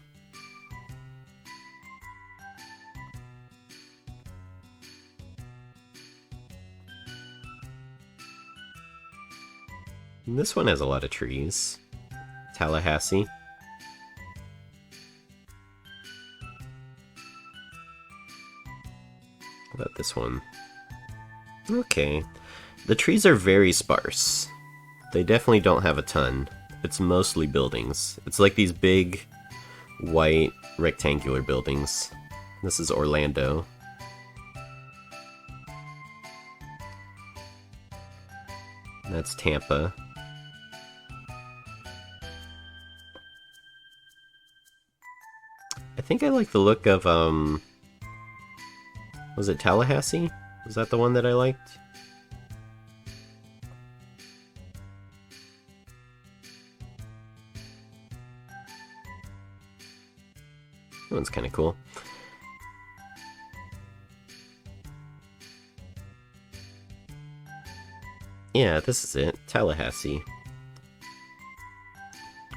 And this one has a lot of trees. Tallahassee. How about this one? Okay. The trees are very sparse. They definitely don't have a ton. It's mostly buildings. It's like these big, white, rectangular buildings. This is Orlando. That's Tampa. I think I like the look of, was it Tallahassee? Was that the one that I liked? That one's kind of cool. Yeah, this is it. Tallahassee.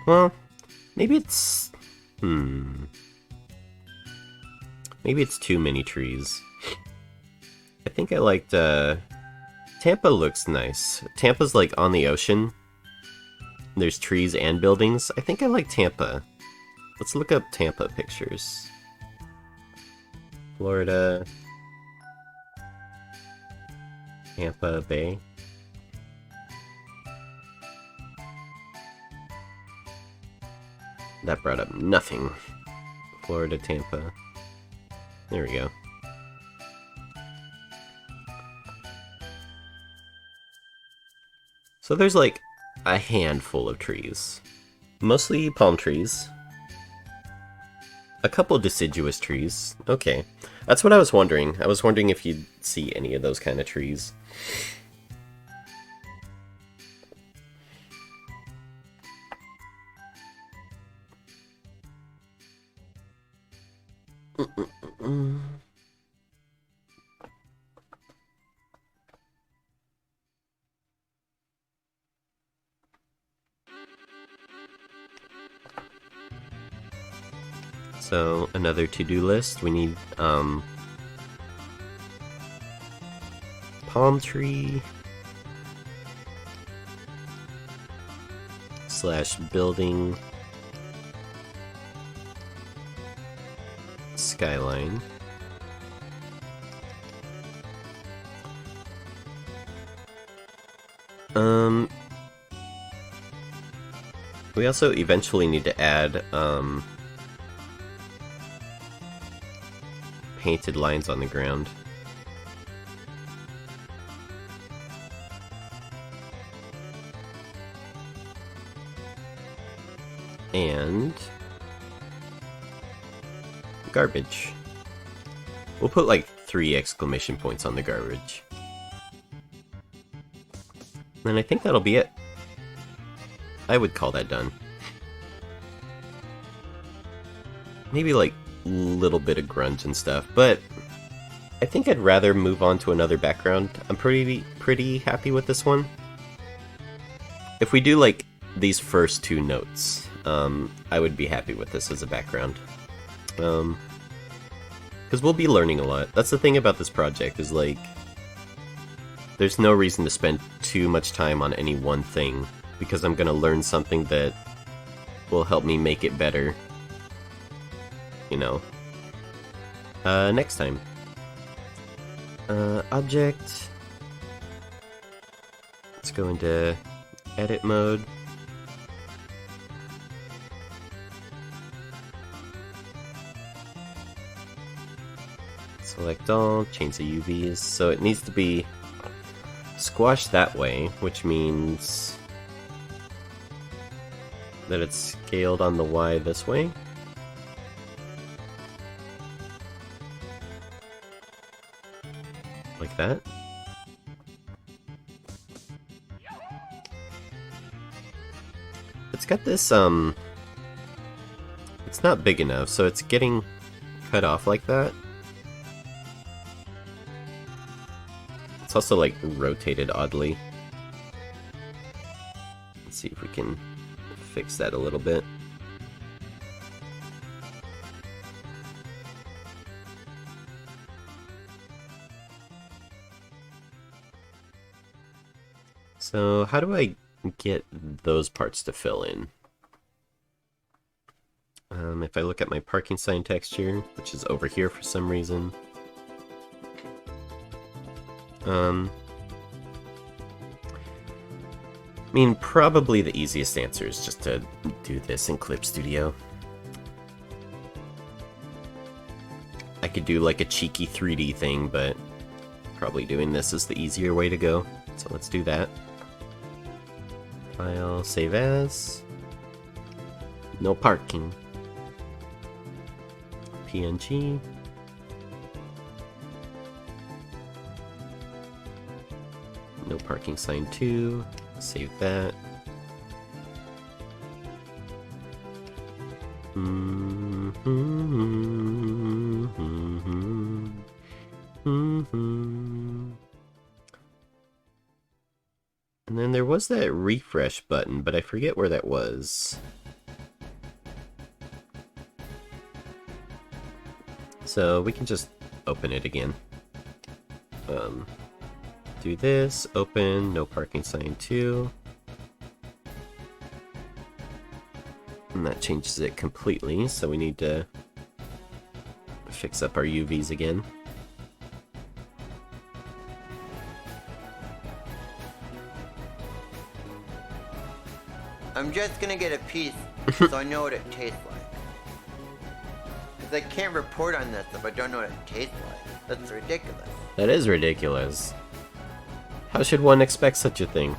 Well, maybe it's... Maybe it's too many trees. I think I liked, Tampa looks nice. Tampa's like on the ocean. There's trees and buildings. I think I like Tampa. Let's look up Tampa pictures. Florida. Tampa Bay. That brought up nothing. Florida, Tampa. There we go. So there's like a handful of trees. Mostly palm trees. A couple deciduous trees. Okay. That's what I was wondering. I was wondering if you'd see any of those kind of trees. So, another to-do list. We need, palm tree / building skyline. We also eventually need to add, painted lines on the ground. And garbage. We'll put like 3 exclamation points on the garbage. And I think that'll be it. I would call that done. Maybe like a little bit of grunge and stuff, but I think I'd rather move on to another background. I'm pretty happy with this one. If we do like these first 2 notes, I would be happy with this as a background. Because we'll be learning a lot. That's the thing about this project, is like, there's no reason to spend too much time on any one thing, because I'm gonna learn something that will help me make it better, you know, next time. Object. Let's go into edit mode. Select all, change the UVs, so it needs to be squashed that way, which means that it's scaled on the Y this way. Like that. It's got this, it's not big enough, so it's getting cut off like that. It's also like rotated oddly. Let's see if we can fix that a little bit. So how do I get those parts to fill in? If I look at my parking sign texture, which is over here for some reason. I mean, probably the easiest answer is just to do this in Clip Studio. I could do like a cheeky 3D thing, but probably doing this is the easier way to go. So let's do that. File, save as. No parking. PNG. No parking sign 2. Save that. And then there was that refresh button, but I forget where that was. So we can just open it again. Do this, open, no parking sign 2. And that changes it completely, so we need to fix up our UVs again. I'm just gonna get a piece so I know what it tastes like. Because I can't report on this if I don't know what it tastes like. That's ridiculous. That is ridiculous. How should one expect such a thing?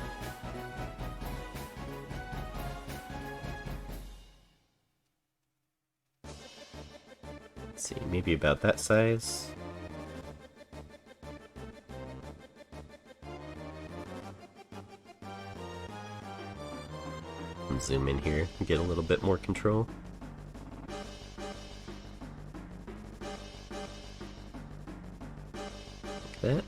Let's see, maybe about that size. Zoom in here and get a little bit more control. Like that.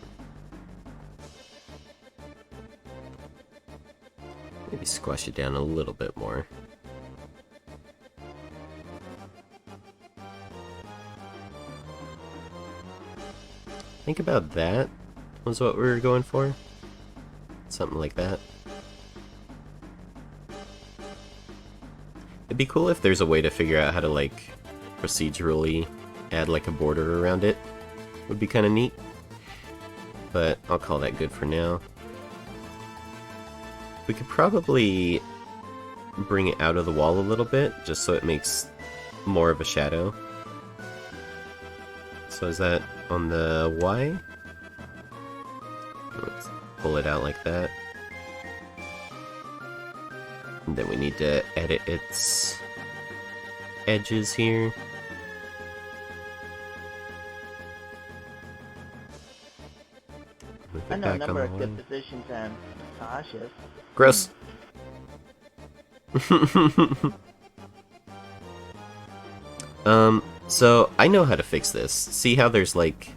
Maybe squash it down a little bit more. Think about that was what we were going for. Something like that. It'd be cool if there's a way to figure out how to like procedurally add like a border around it. Would be kind of neat. But I'll call that good for now. We could probably bring it out of the wall a little bit, just so it makes more of a shadow. So is that on the Y? Let's pull it out like that. And then we need to edit its edges here. Move I it know a back on number the of good line. physicians and cautious. Gross. So I know how to fix this. See how there's like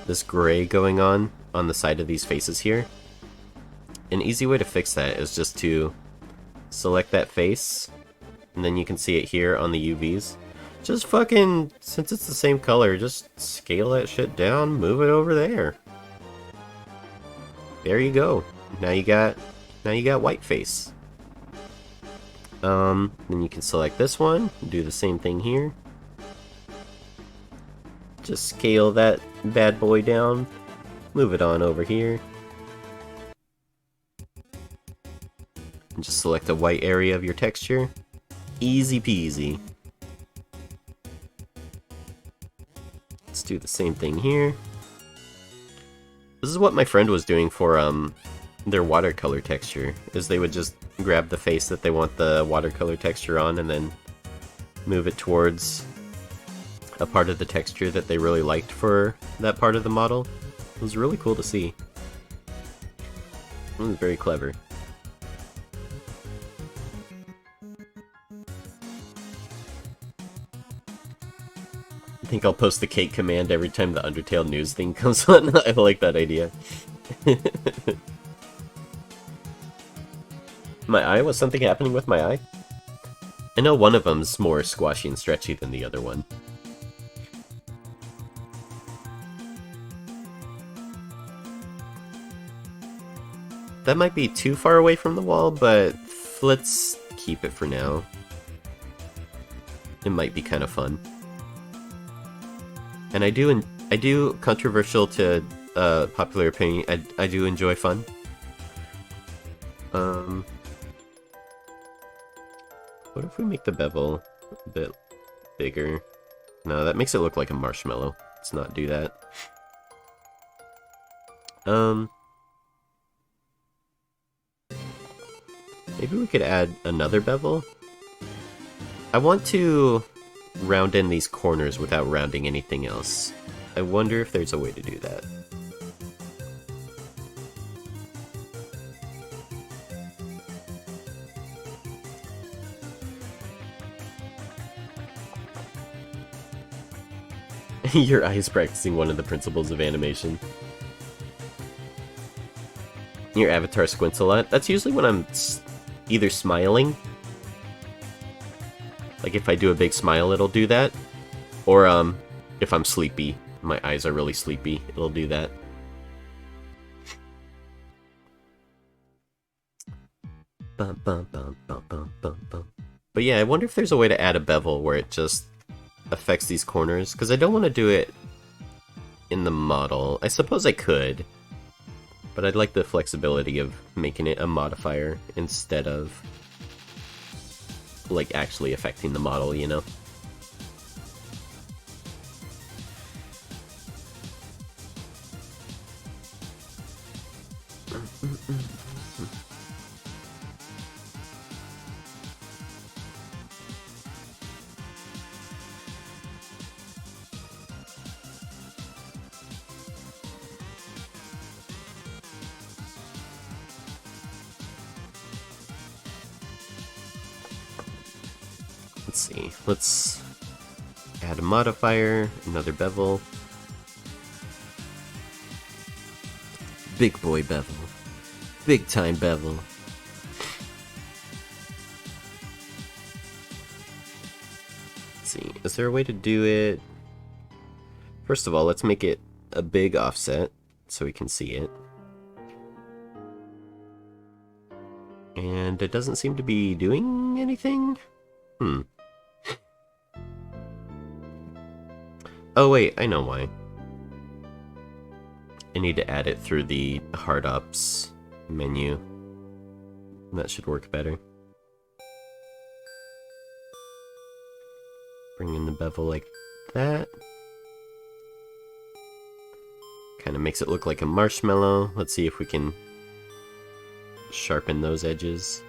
this gray going on the side of these faces here? An easy way to fix that is just to select that face, and then you can see it here on the UVs. Just fucking, since it's the same color, just scale that shit down, move it over there. There you go. Now you got white face. Then you can select this one, do the same thing here. Just scale that bad boy down, move it on over here. And just select a white area of your texture. Easy peasy. Let's do the same thing here. This is what my friend was doing for their watercolor texture, is they would just grab the face that they want the watercolor texture on and then move it towards a part of the texture that they really liked for that part of the model. It was really cool to see. It was very clever. I think I'll post the cake command every time the Undertale news thing comes on. I like that idea. My eye? Was something happening with my eye? I know one of them's more squashy and stretchy than the other one. That might be too far away from the wall, but let's keep it for now. It might be kind of fun. And I do, controversial to popular opinion, I do enjoy fun. What if we make the bevel a bit bigger? No, that makes it look like a marshmallow. Let's not do that. Maybe we could add another bevel? I want to round in these corners without rounding anything else. I wonder if there's a way to do that. Your eye is practicing one of the principles of animation. Your avatar squints a lot. That's usually when I'm either smiling. Like if I do a big smile, it'll do that. Or if I'm sleepy, my eyes are really sleepy, it'll do that. Bum, bum, bum, bum, bum, bum, bum. But yeah, I wonder if there's a way to add a bevel where it just affects these corners, because I don't want to do it in the model. I suppose I could, but I'd like the flexibility of making it a modifier instead of like actually affecting the model, you know? Let's see, let's add a modifier, another bevel. Big boy bevel. Big time bevel. Let's see, is there a way to do it? First of all, let's make it a big offset so we can see it. And it doesn't seem to be doing anything? Oh wait, I know why. I need to add it through the hard ops menu. That should work better. Bring in the bevel like that. Kind of makes it look like a marshmallow. Let's see if we can sharpen those edges.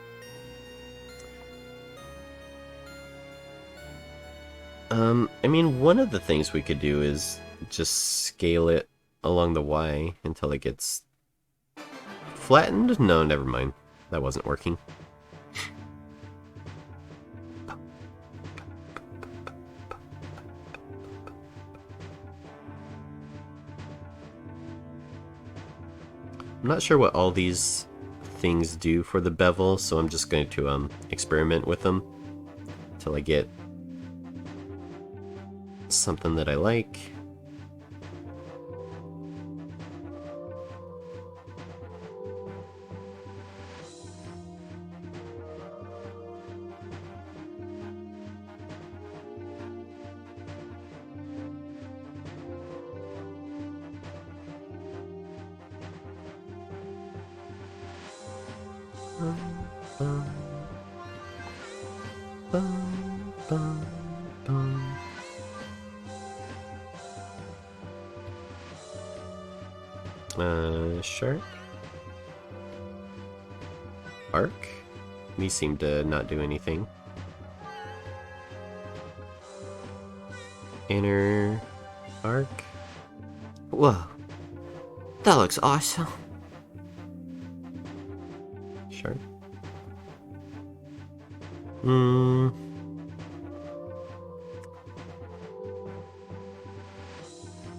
I mean, one of the things we could do is just scale it along the Y until it gets flattened? No, never mind. That wasn't working. I'm not sure what all these things do for the bevel, so I'm just going to experiment with them until I get something that I like. Shark? Arc? These seem to not do anything. Inner arc? Whoa. That looks awesome. Shark?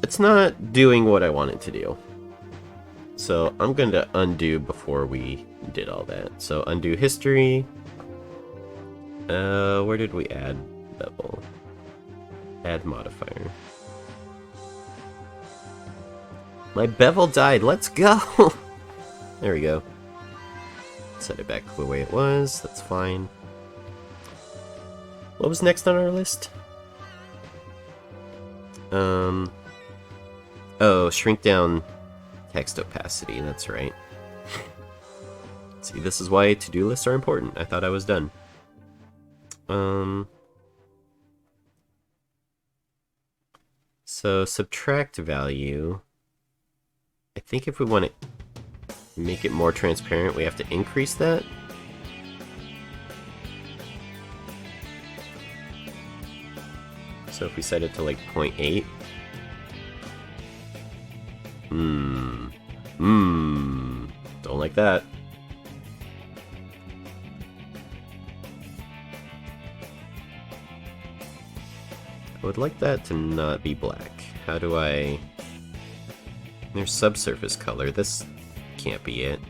It's not doing what I want it to do. So I'm going to undo before we did all that. So undo history. Where did we add bevel? Add modifier. My bevel died. Let's go. There we go. Set it back the way it was. That's fine. What was next on our list? Oh, shrink down text opacity, that's right. See, this is why to-do lists are important. I thought I was done. So subtract value. I think if we want to make it more transparent, we have to increase that. So if we set it to like 0.8. Don't like that. I would like that to not be black. How do I... There's subsurface color. This can't be it.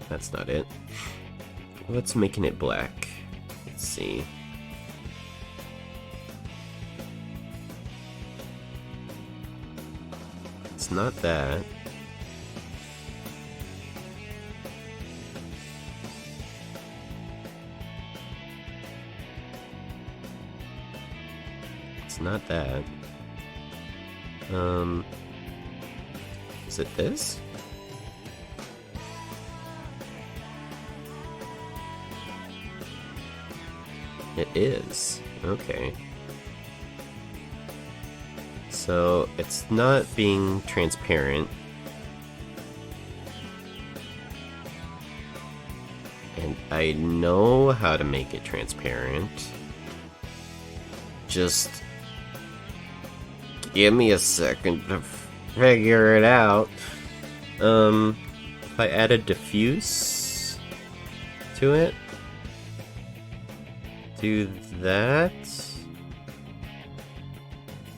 That's not it. What's making it black? Let's see. It's not that. It's not that. Is it this? It is. Okay. So it's not being transparent. And I know how to make it transparent. Just give me a second to figure it out. If I add a diffuse to it, do that.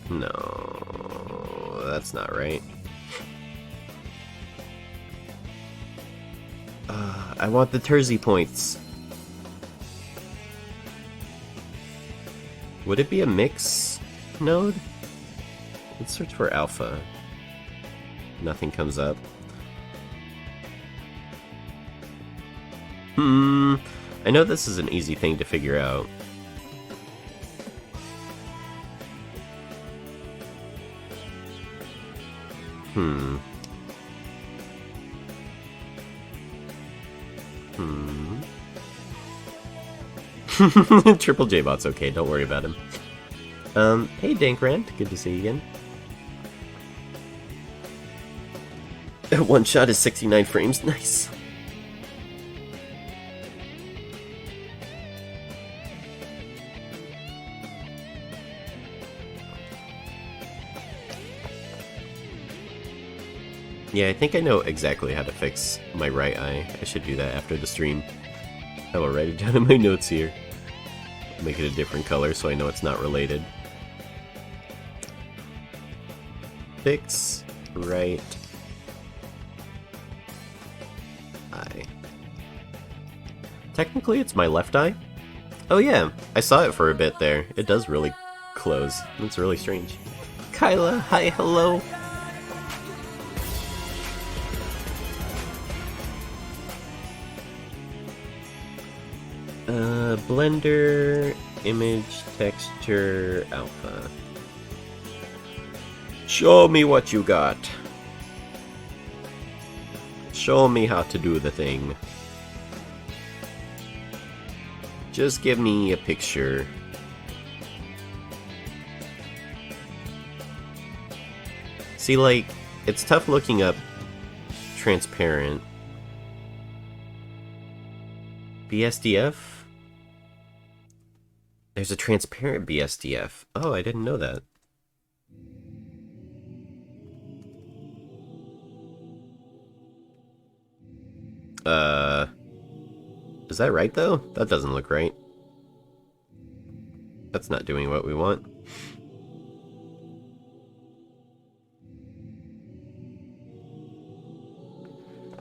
No, that's not right. I want the Terzi points. Would it be a mix node? Let's search for alpha. Nothing comes up. I know this is an easy thing to figure out. Triple J-Bot's okay, don't worry about him. Hey Dankrand, good to see you again. One shot is 69 frames, nice. Yeah, I think I know exactly how to fix my right eye. I should do that after the stream. I will write it down in my notes here. Make it a different color so I know it's not related. Fix right eye. Technically, it's my left eye. Oh yeah, I saw it for a bit there. It does really close. It's really strange. Kyla, hi, hello. Blender, image, texture, alpha. Show me what you got. Show me how to do the thing. Just give me a picture. See, like, it's tough looking up transparent. BSDF? There's a transparent BSDF. Oh, I didn't know that. Is that right though? That doesn't look right. That's not doing what we want.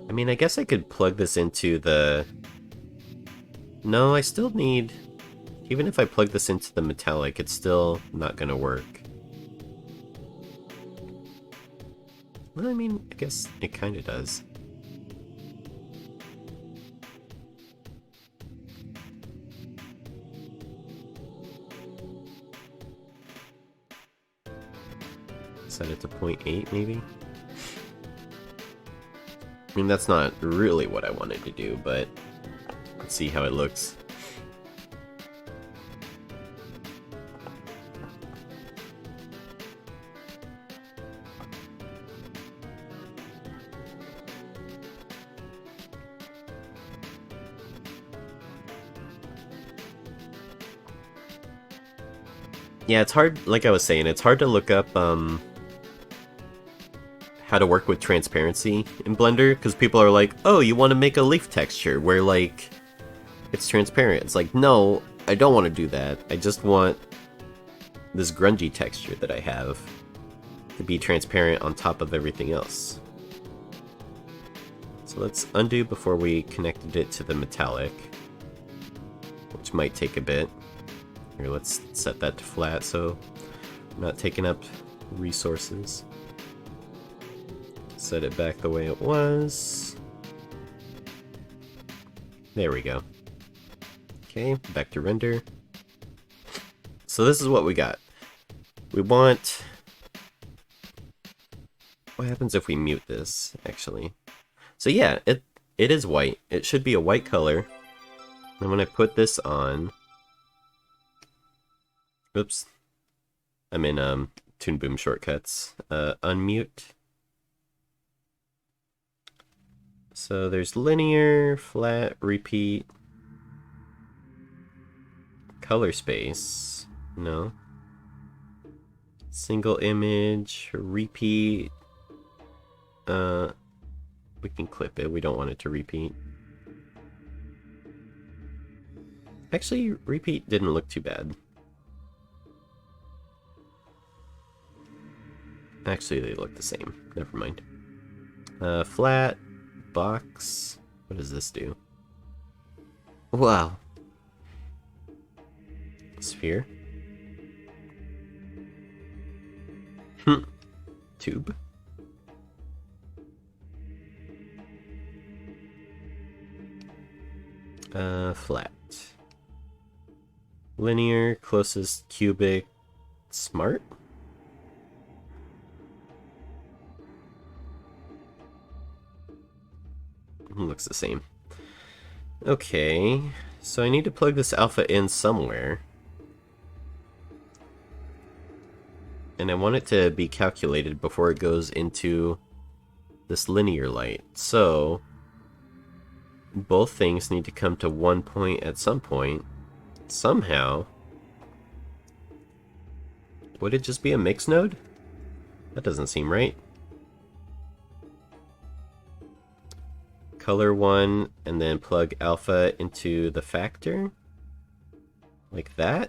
I mean, I guess I could plug this into the... No, I still need... Even if I plug this into the metallic, it's still not gonna work. Well, I mean, I guess it kinda does. Set it to 0.8 maybe? I mean, that's not really what I wanted to do, but let's see how it looks. Yeah, it's hard, like I was saying, it's hard to look up how to work with transparency in Blender, because people are like, oh, you want to make a leaf texture where, like, it's transparent. It's like, no, I don't want to do that. I just want this grungy texture that I have to be transparent on top of everything else. So let's undo before we connected it to the metallic, which might take a bit. Here, let's set that to flat so I'm not taking up resources. Set it back the way it was. There we go. Okay, back to render. So this is what we got. We want... What happens if we mute this, actually? So yeah, it is white. It should be a white color. And when I put this on... Oops. I'm in Toon Boom shortcuts. Unmute. So there's linear, flat, repeat, color space, no. Single image, repeat. We can clip it, we don't want it to repeat. Actually, repeat didn't look too bad. Actually, they look the same. Never mind. Flat, box. What does this do? Wow. Sphere. Tube. Flat. Linear, closest cubic, smart? Looks the same. Okay, so I need to plug this alpha in somewhere. And I want it to be calculated before it goes into this linear light. So both things need to come to one point at some point. Somehow. Would it just be a mix node? That doesn't seem right. color one, and then plug alpha into the factor? Like that?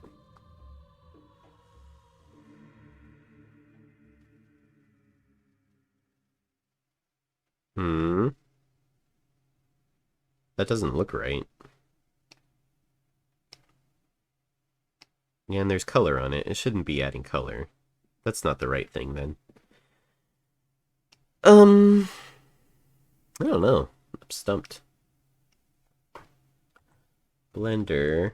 That doesn't look right. Yeah, and there's color on it. It shouldn't be adding color. That's not the right thing then. I don't know. I'm stumped. Blender.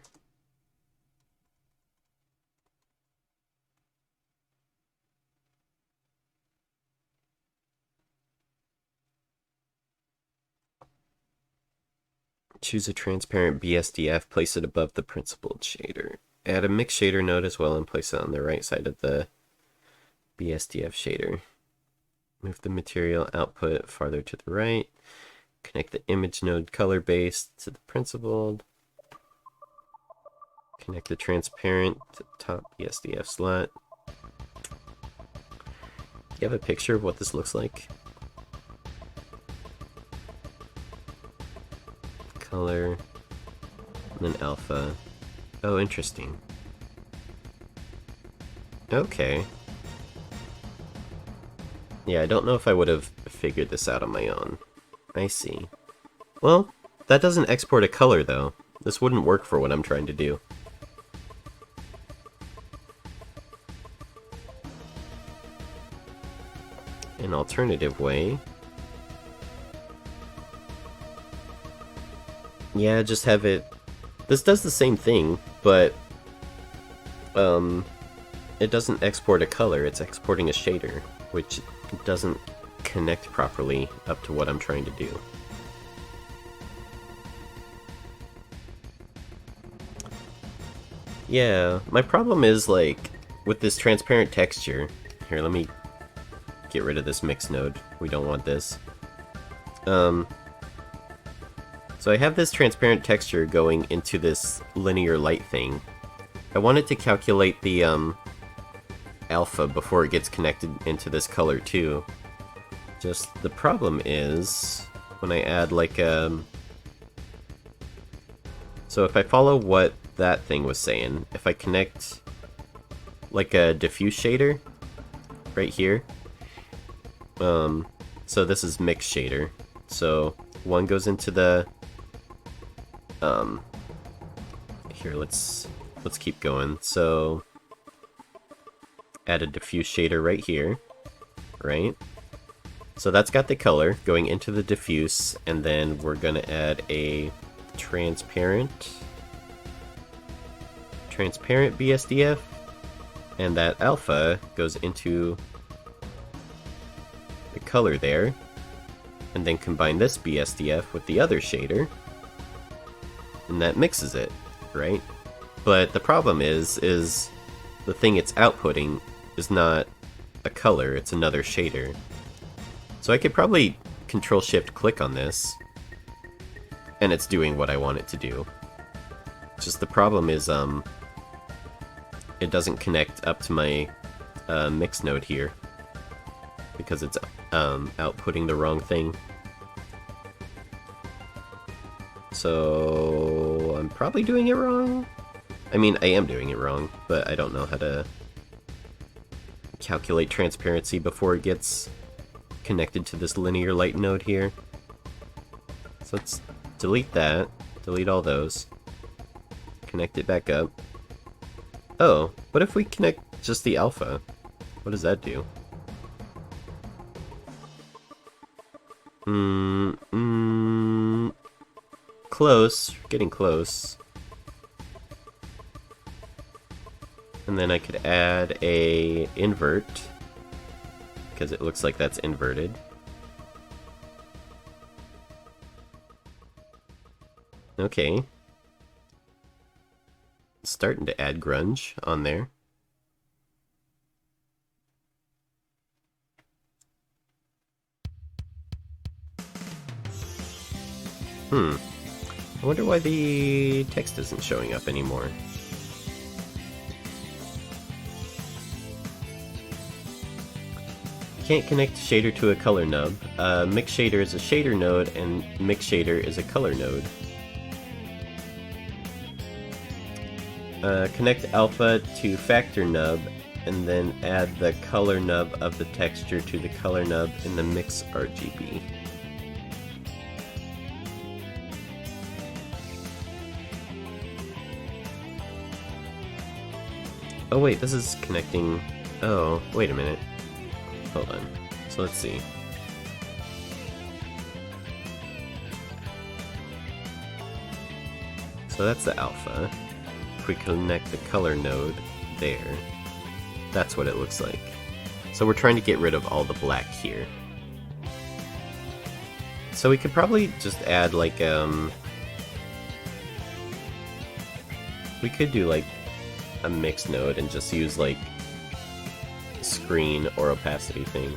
Choose a transparent BSDF, place it above the principled shader. Add a mix shader node as well and place it on the right side of the BSDF shader. Move the material output farther to the right. Connect the image node color base to the principled. Connect the transparent to the top BSDF slot. Do you have a picture of what this looks like? Color, and then alpha. Oh, interesting. Okay. Yeah, I don't know if I would have figured this out on my own. I see. Well, that doesn't export a color, though. This wouldn't work for what I'm trying to do. An alternative way. Yeah, just have it... This does the same thing, but... it doesn't export a color, it's exporting a shader, which doesn't connect properly up to what I'm trying to do. Yeah, my problem is, like, with this transparent texture... Here, let me get rid of this mix node. We don't want this. So I have this transparent texture going into this linear light thing. I wanted to calculate the alpha before it gets connected into this color too. Just the problem is when I add like so if I follow what that thing was saying, if I connect like a diffuse shader right here, so this is mix shader. So one goes into the here, let's keep going. So add a diffuse shader right here, right? So that's got the color going into the diffuse, and then we're gonna add a transparent BSDF, and that alpha goes into the color there, and then combine this BSDF with the other shader, and that mixes it, right? But the problem is the thing it's outputting is not a color, it's another shader. So I could probably Control-Shift-Click on this, and it's doing what I want it to do. Just the problem is, it doesn't connect up to my mix node here, because it's outputting the wrong thing. So I'm probably doing it wrong. I mean, I am doing it wrong, but I don't know how to calculate transparency before it gets connected to this linear light node here. So let's delete that, delete all those, connect it back up. Oh, what if we connect just the alpha? What does that do? Close, getting close. And then I could add a invert, because it looks like that's inverted. Okay. Starting to add grunge on there. I wonder why the text isn't showing up anymore. Can't connect shader to a color nub. Mix shader is a shader node, and mix shader is a color node. Connect alpha to factor nub, and then add the color nub of the texture to the color nub in the mix RGB. Oh wait, this is connecting... Oh, wait a minute. Hold on. So let's see. So that's the alpha. If we connect the color node there, that's what it looks like. So we're trying to get rid of all the black here. So we could probably just add like, we could do like a mix node and just use like screen or opacity thing.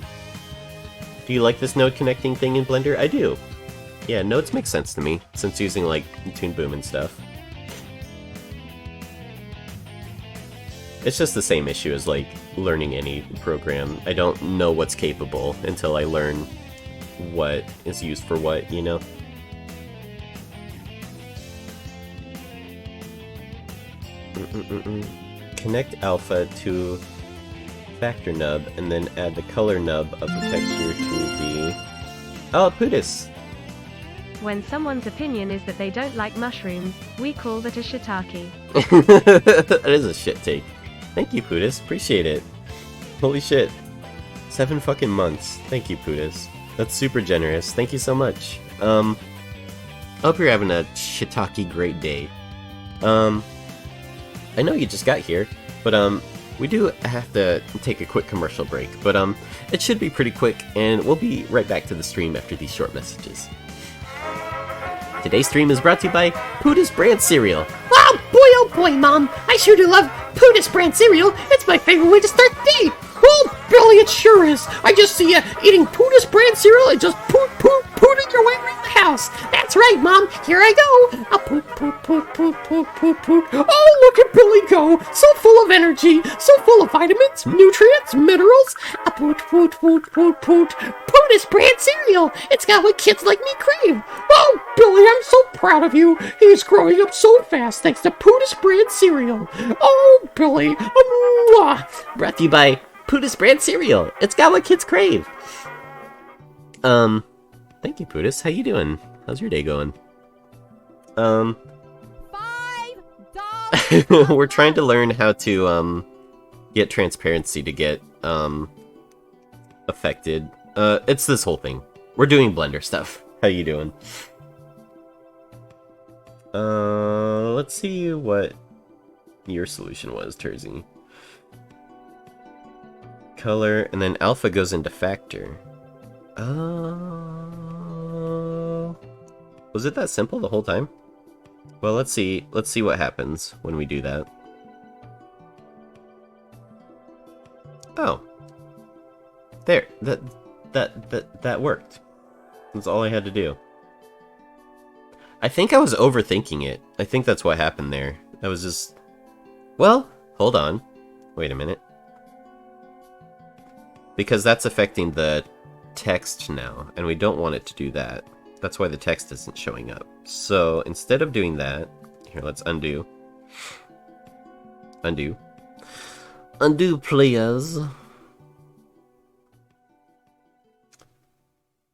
Do you like this node connecting thing in Blender? I do. Yeah, nodes make sense to me, since using like Toon Boom and stuff. It's just the same issue as like learning any program. I don't know what's capable until I learn what is used for what, you know? Connect alpha to factor nub, and then add the color nub of the texture to the... Oh, Pudis! When someone's opinion is that they don't like mushrooms, we call that a shiitake. That is a shit take. Thank you, Pudis. Appreciate it. Holy shit. 7 fucking months. Thank you, Pudis. That's super generous. Thank you so much. I hope you're having a shiitake great day. I know you just got here, but we do have to take a quick commercial break, but it should be pretty quick, and we'll be right back to the stream after these short messages. Today's stream is brought to you by Pudis brand cereal. Oh boy, Mom, I sure do love Pudis brand cereal. It's my favorite way to start the day. Oh, Billy, it sure is. I just see you eating Pudis brand cereal and just pooting your way around the house. That's right, Mom. Here I go. I'll poot. Oh, look at Billy go. So full of energy. So full of vitamins, nutrients, minerals. A poot. Pudis brand cereal. It's got what kids like me crave. Oh, Billy, I'm so proud of you. He's growing up so fast thanks to Pudis brand cereal. Oh, Billy. Brought to you by Pudis brand cereal. It's got what kids crave. Thank you, Pudis. How you doing? How's your day going? $5. We're trying to learn how to, get transparency to get, affected. It's this whole thing. We're doing Blender stuff. How you doing? Let's see what your solution was, Tersy. Color, and then alpha goes into factor. Was it that simple the whole time? Well, let's see what happens when we do that. Oh. There, that worked. That's all I had to do. I think I was overthinking it. I think that's what happened there. I was just... Well, hold on. Wait a minute. Because that's affecting the text now, and we don't want it to do that. That's why the text isn't showing up. So instead of doing that, here, let's undo. Undo, please.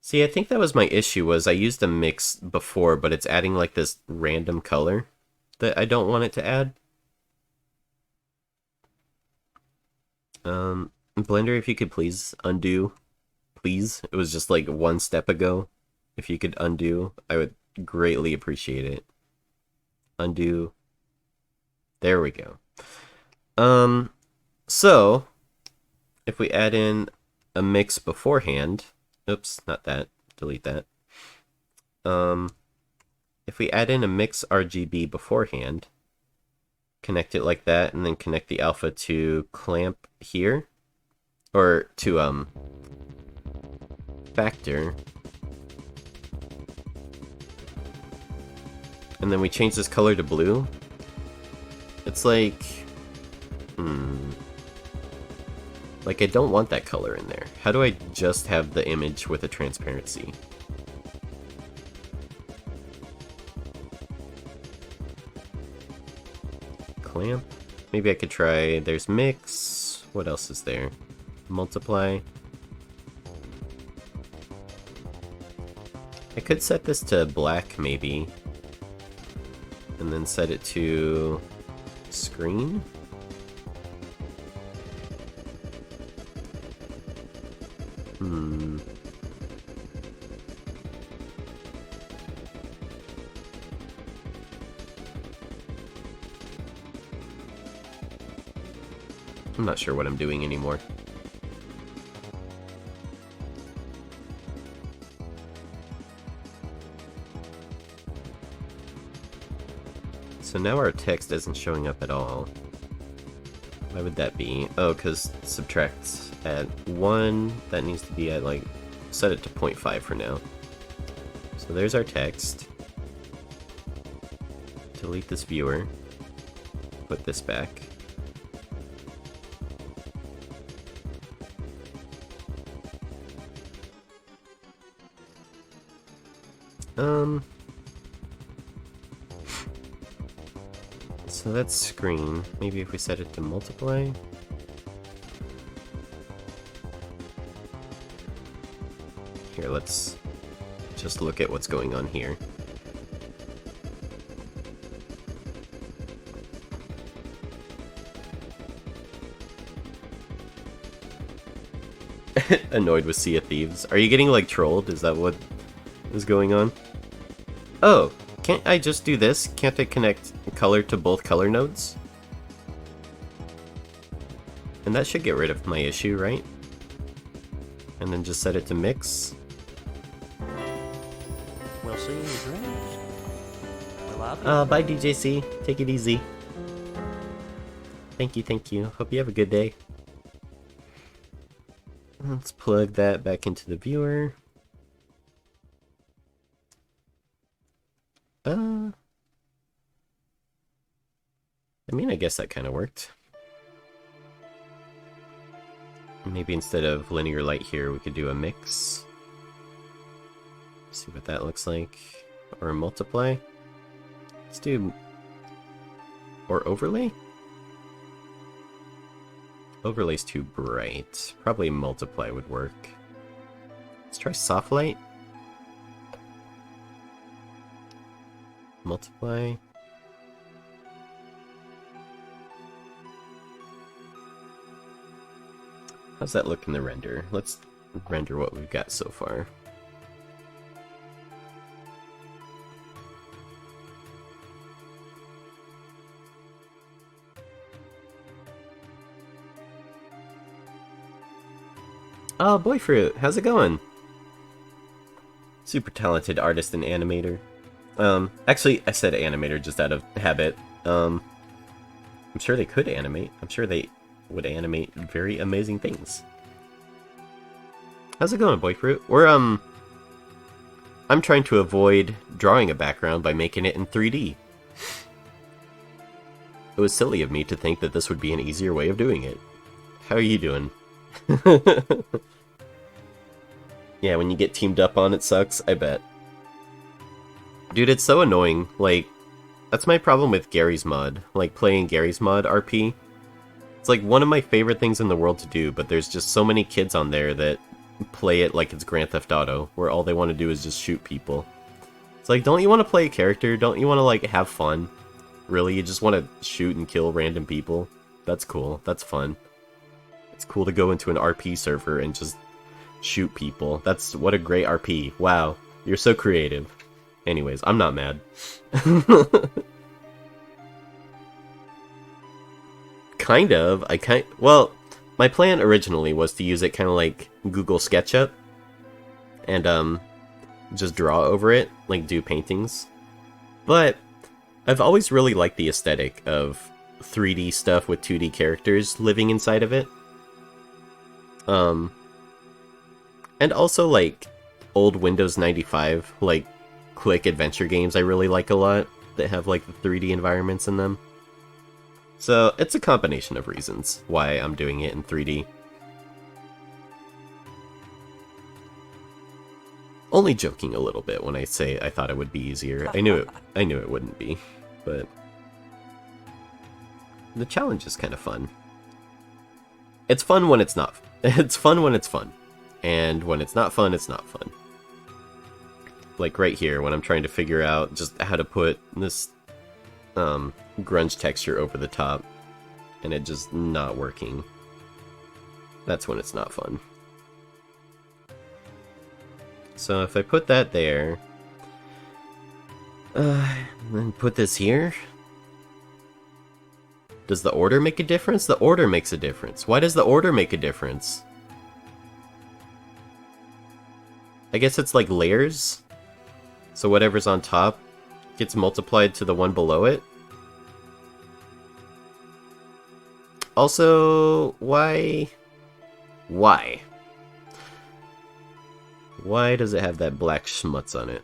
See, I think that was my issue, was I used a mix before, but it's adding like this random color that I don't want it to add. Blender, if you could please undo. Please. It was just like 1 step ago. If you could undo, I would greatly appreciate it. Undo. There we go. So, if we add in a mix beforehand... Oops, not that. Delete that. If we add in a mix RGB beforehand, connect it like that, and then connect the alpha to clamp here, or to, factor. And then we change this color to blue. It's like... Like, I don't want that color in there. How do I just have the image with a transparency? Clamp? Maybe I could try, there's mix, what else is there? Multiply. I could set this to black, maybe. And then set it to screen? I'm not sure what I'm doing anymore. So now our text isn't showing up at all. Why would that be? Oh, because subtracts at 1. That needs to be at, like, set it to 0.5 for now. So there's our text. Delete this viewer. Put this back. So that's screen. Maybe if we set it to multiply. Here, let's just look at what's going on here. Annoyed with Sea of Thieves. Are you getting, like, trolled? Is that what is going on? Oh, can't I just do this? Can't I connect color to both color nodes? And that should get rid of my issue, right? And then just set it to mix. We'll see you dreams. Bye DJC. Take it easy. Thank you, thank you. Hope you have a good day. Let's plug that back into the viewer. I mean, I guess that kind of worked. Maybe instead of linear light here, we could do a mix. See what that looks like. Or a multiply. Let's do... Or overlay? Overlay's too bright. Probably multiply would work. Let's try soft light. Multiply. How's that look in the render? Let's render what we've got so far. Oh, Boyfruit, how's it going? Super talented artist and animator. Actually, I said animator just out of habit. I'm sure they could animate. I'm sure they would animate very amazing things. How's it going, Boyfruit? We're, I'm trying to avoid drawing a background by making it in 3D. It was silly of me to think that this would be an easier way of doing it. How are you doing? Yeah, when you get teamed up on, it sucks, I bet. Dude, it's so annoying. Like, that's my problem with Gary's Mod. Like, playing Gary's Mod RP. It's like one of my favorite things in the world to do, but there's just so many kids on there that play it like it's Grand Theft Auto, where all they want to do is just shoot people. It's like, don't you want to play a character? Don't you want to, like, have fun? Really? You just want to shoot and kill random people? That's cool. That's fun. It's cool to go into an RP server and just shoot people. That's what a great RP. Wow. You're so creative. Anyways, I'm not mad. Kind of. Well, my plan originally was to use it kind of like Google SketchUp. And, just draw over it. Like, do paintings. But I've always really liked the aesthetic of 3D stuff with 2D characters living inside of it. And also, like, old Windows 95, like, quick adventure games I really like a lot, that have, like, the 3D environments in them. So, it's a combination of reasons why I'm doing it in 3D. Only joking a little bit when I say I thought it would be easier. I knew it wouldn't be, but the challenge is kind of fun. It's fun when it's not. It's fun when it's fun. And when it's not fun, it's not fun. Like right here, when I'm trying to figure out just how to put this grunge texture over the top, and it just not working. That's when it's not fun. So if I put that there, then put this here. Does the order make a difference? The order makes a difference. Why does the order make a difference? I guess it's like layers. So whatever's on top gets multiplied to the one below it. Also, why? Why? Why does it have that black schmutz on it?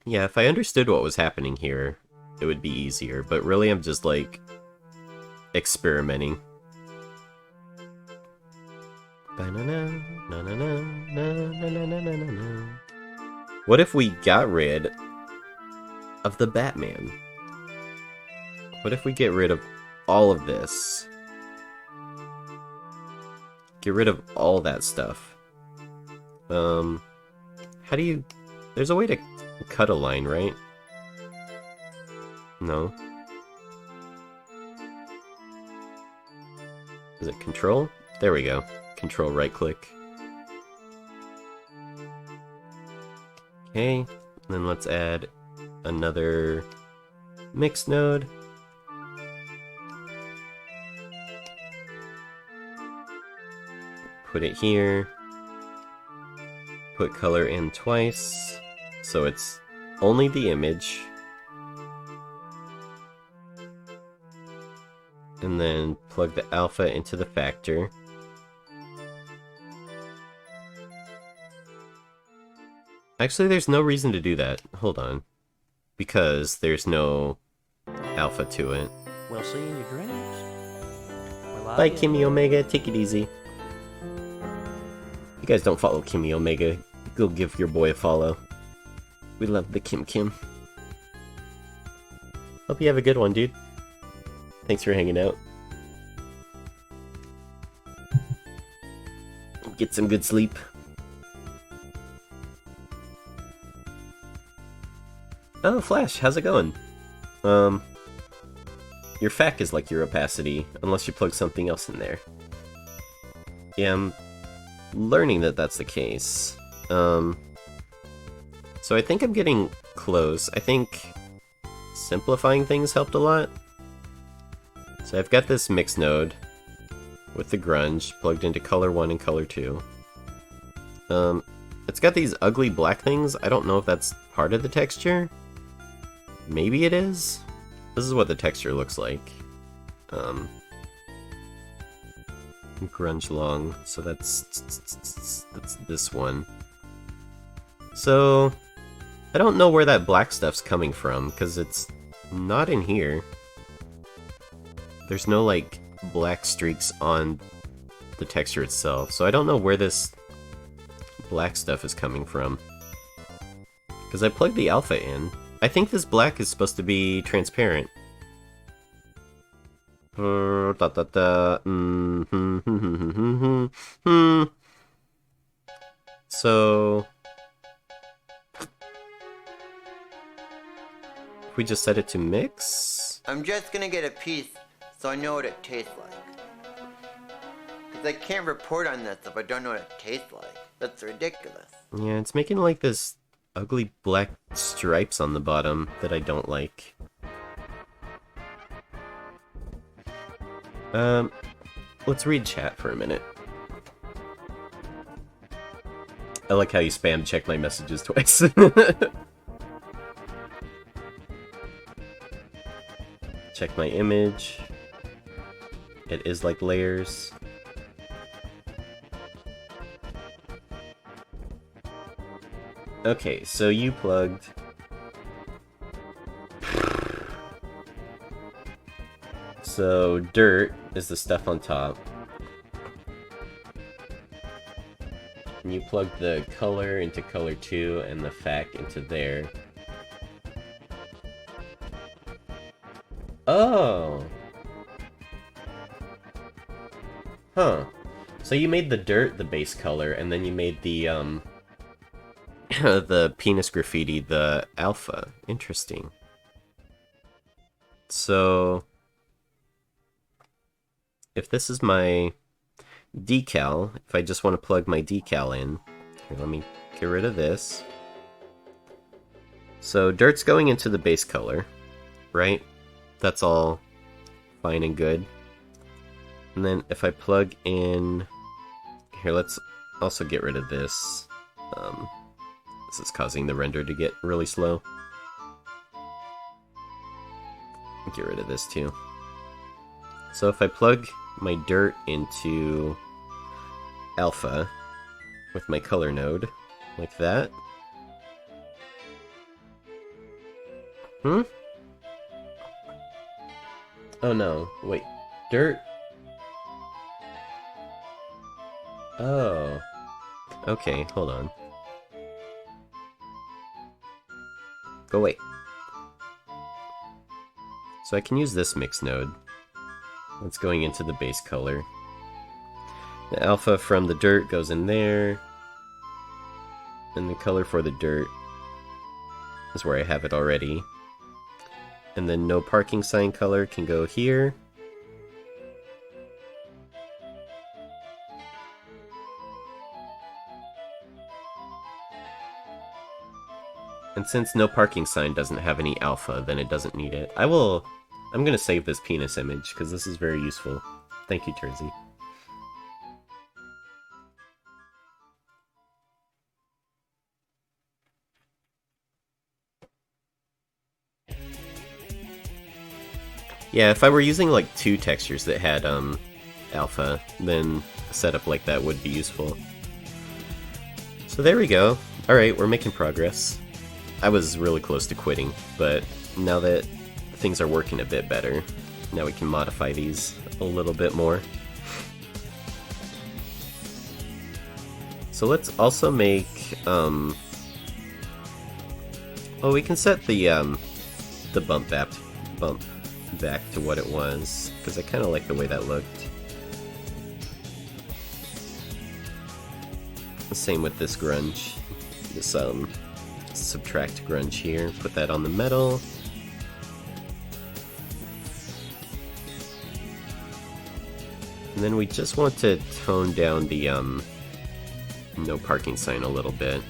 Yeah, if I understood what was happening here, it would be easier, but really I'm just, like, experimenting. What if we got rid of the Batman? What if we get rid of all of this? Get rid of all that stuff. How do you... There's a way to cut a line, right? No. Is it control? There we go. Control right click. Okay, then let's add another mix node. Put it here. Put color in twice, so it's only the image. And then plug the alpha into the factor. Actually, there's no reason to do that. Hold on. Because there's no alpha to it. We'll see in your dreams. Bye, Kimmy Omega. Take it easy. You guys don't follow Kimmy Omega. Go give your boy a follow. We love the Kim Kim. Hope you have a good one, dude. Thanks for hanging out. Get some good sleep. Oh, Flash, how's it going? Your FAC is like your opacity, unless you plug something else in there. Yeah, I'm learning that that's the case. So I think I'm getting close. I think simplifying things helped a lot. So I've got this mix node with the grunge plugged into color 1 and color 2. It's got these ugly black things. I don't know if that's part of the texture. Maybe it is. This is what the texture looks like. Grunge long, so that's this one. So I don't know where that black stuff's coming from, because it's not in here. There's no, like, black streaks on the texture itself, so I don't know where this black stuff is coming from. Because I plugged the alpha in. I think this black is supposed to be transparent. So if we just set it to mix? I'm just gonna get a piece so I know what it tastes like. Because I can't report on this if I don't know what it tastes like. That's ridiculous. Yeah, it's making like this ugly black stripes on the bottom that I don't like. Let's read chat for a minute. I like how you spam check my messages twice. Check my image. It is like layers. Okay, so you plugged So dirt is the stuff on top. And you plug the color into color 2 and the fact into there. Oh! Huh. So you made the dirt the base color, and then you made the, the penis graffiti the alpha. Interesting. So... if this is my decal, if I just want to plug my decal in, here, let me get rid of this. So dirt's going into the base color, right? That's all fine and good. And then if I plug in, here, let's also get rid of this. This is causing the render to get really slow. Get rid of this too. So if I plug my dirt into alpha with my color node, like that. Oh no, wait, dirt? Oh, okay, hold on. Go away. So I can use this mix node. It's going into the base color. The alpha from the dirt goes in there. And the color for the dirt is where I have it already. And then no parking sign color can go here. And since no parking sign doesn't have any alpha, then it doesn't need it. I'm gonna save this penis image, because this is very useful. Thank you, Tersey. Yeah, if I were using like 2 textures that had alpha, then a setup like that would be useful. So there we go. Alright, we're making progress. I was really close to quitting, but now that things are working a bit better, now we can modify these a little bit more. So let's also make, oh, we can set the bump back to what it was, because I kind of like the way that looked. Same with this grunge. This subtract grunge here. Put that on the metal. And then we just want to tone down the no parking sign a little bit.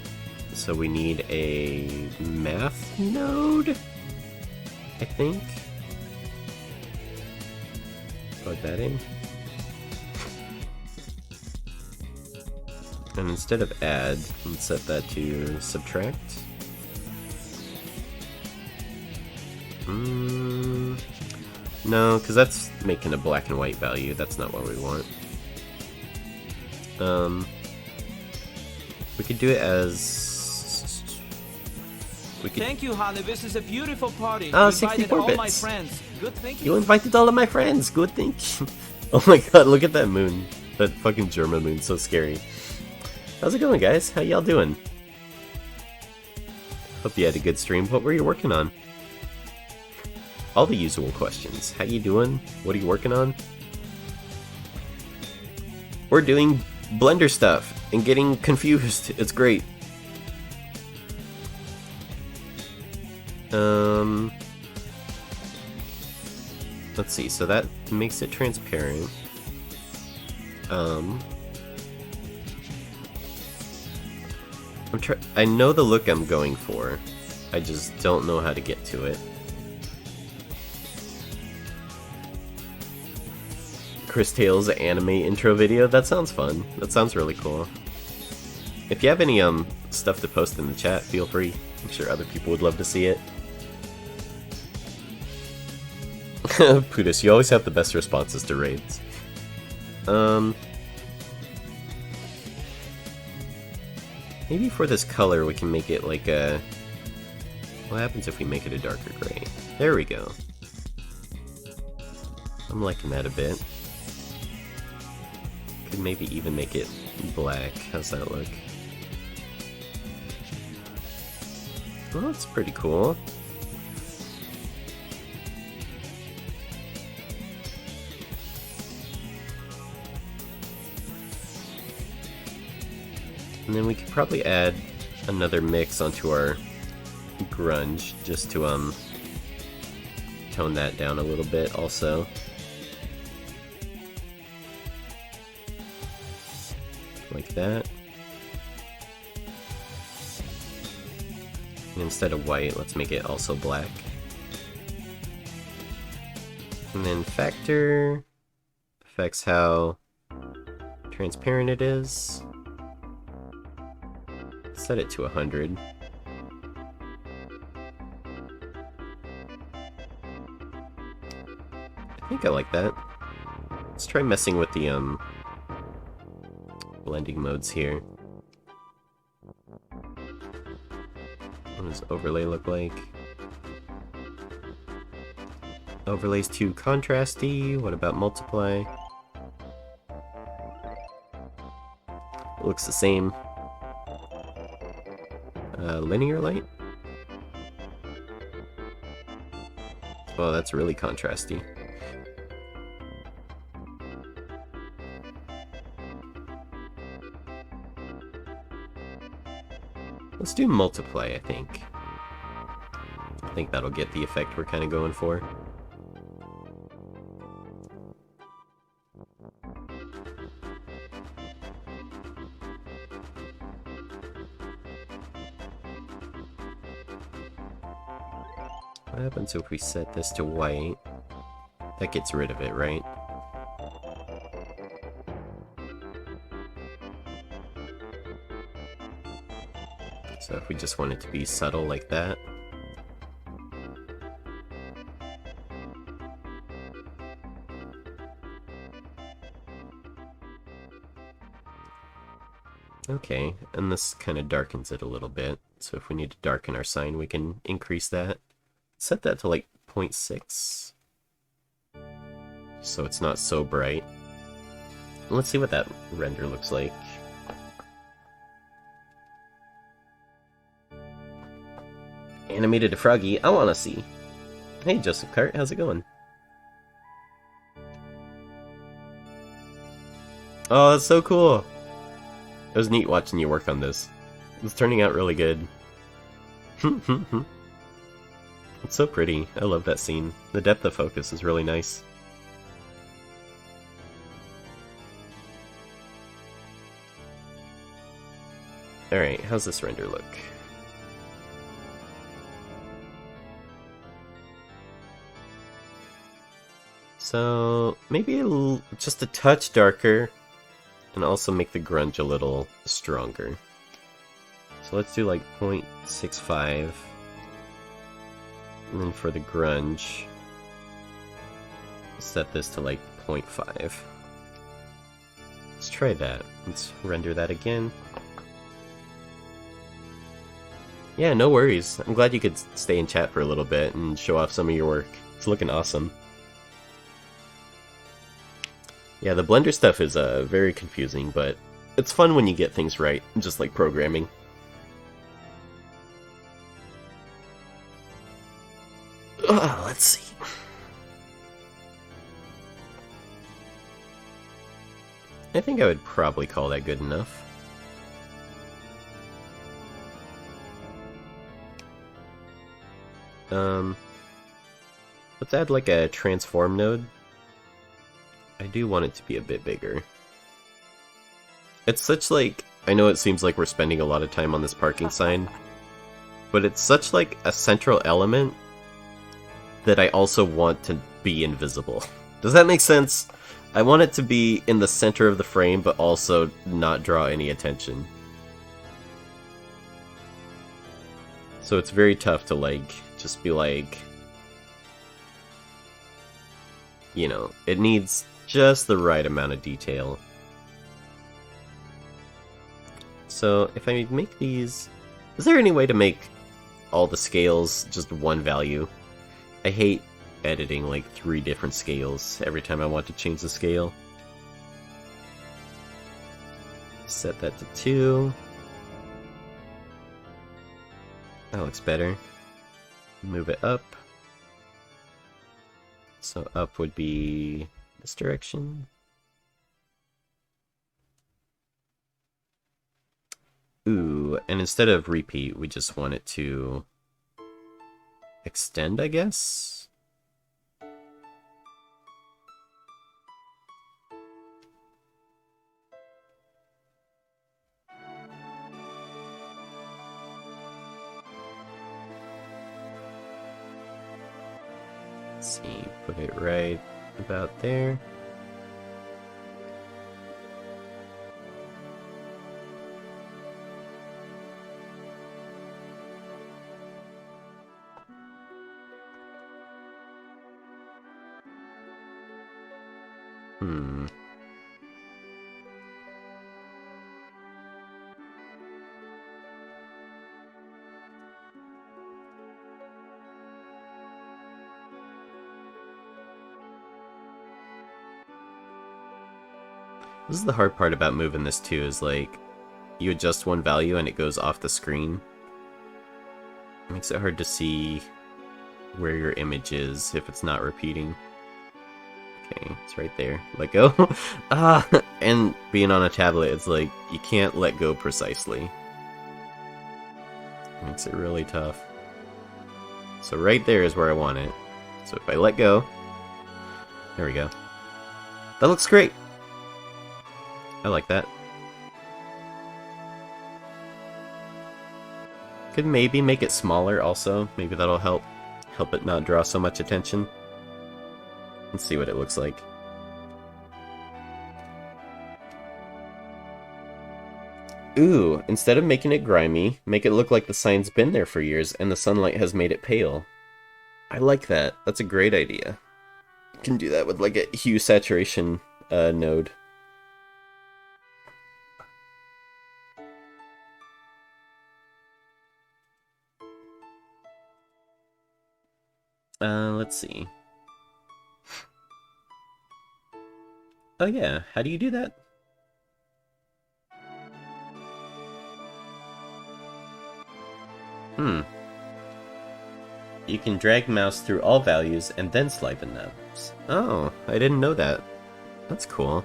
So we need a math node, I think. Plug that in. And instead of add, let's set that to subtract. No, because that's making a black and white value. That's not what we want. We could do it as... Thank you, Holly. This is a beautiful party. Oh, You 64 invited all my bits. friends. Good thinking. You invited all of my friends. Good thinking. Oh my god, look at that moon. That fucking German moon, so scary. How's it going, guys? How y'all doing? Hope you had a good stream. What were you working on? All the usual questions. How you doing? What are you working on? We're doing Blender stuff and getting confused. It's great. Let's see. So that makes it transparent. I know the look I'm going for. I just don't know how to get to it. Chris Tales anime intro video. That sounds fun. That sounds really cool. If you have any stuff to post in the chat, feel free. I'm sure other people would love to see it. Pudis, you always have the best responses to raids. Maybe for this color we can make it like a... What happens if we make it a darker gray? There we go. I'm liking that a bit. Could maybe even make it black. How's that look? Well, that's pretty cool. And then we could probably add another mix onto our grunge just to tone that down a little bit also. Like that. And instead of white, let's make it also black. And then factor affects how transparent it is. Set it to 100. I think I like that. Let's try messing with the blending modes here. What does overlay look like? Overlay's too contrasty. What about multiply? It looks the same. Linear light? Well, that's really contrasty. Let's do multiply, I think. I think that'll get the effect we're kind of going for. What happens if we set this to white? That gets rid of it, right? So if we just want it to be subtle like that. Okay, and this kind of darkens it a little bit. So if we need to darken our sign, we can increase that. Set that to like 0.6. So it's not so bright. Let's see what that render looks like. Animated Froggy, I wanna see. Hey Joseph Cart, how's it going? Oh, that's so cool! It was neat watching you work on this. It's turning out really good. It's so pretty. I love that scene. The depth of focus is really nice. Alright, how's this render look? So, maybe just a touch darker, and also make the grunge a little stronger. So let's do like 0.65. And then for the grunge, set this to like 0.5. Let's try that. Let's render that again. Yeah, no worries. I'm glad you could stay in chat for a little bit and show off some of your work. It's looking awesome. Yeah, the Blender stuff is very confusing, but it's fun when you get things right, just like programming. Let's see. I think I would probably call that good enough. Let's add like a transform node. I do want it to be a bit bigger. It's such like, I know it seems like we're spending a lot of time on this parking sign, but it's such like a central element that I also want to be invisible. Does that make sense? I want it to be in the center of the frame, but also not draw any attention. So it's very tough to like, just be like, you know, it needs just the right amount of detail. So if I make these, is there any way to make all the scales just one value? I hate editing like 3 different scales every time I want to change the scale. Set that to 2. That looks better. Move it up. So up would be this direction. Ooh, and instead of repeat, we just want it to extend, I guess? Let's see, put it right about there. This is the hard part about moving this too, is like, you adjust one value and it goes off the screen. It makes it hard to see where your image is if it's not repeating. Okay, it's right there. Let go. And being on a tablet, it's like, you can't let go precisely. Makes it really tough. So right there is where I want it. So if I let go, there we go. That looks great. I like that. Could maybe make it smaller also. Maybe that'll help it not draw so much attention. Let's see what it looks like. Ooh, instead of making it grimy, make it look like the sign's been there for years and the sunlight has made it pale. I like that. That's a great idea. You can do that with like a hue saturation node. Let's see. Oh yeah, how do you do that? You can drag mouse through all values and then slide the knobs. Oh, I didn't know that. That's cool.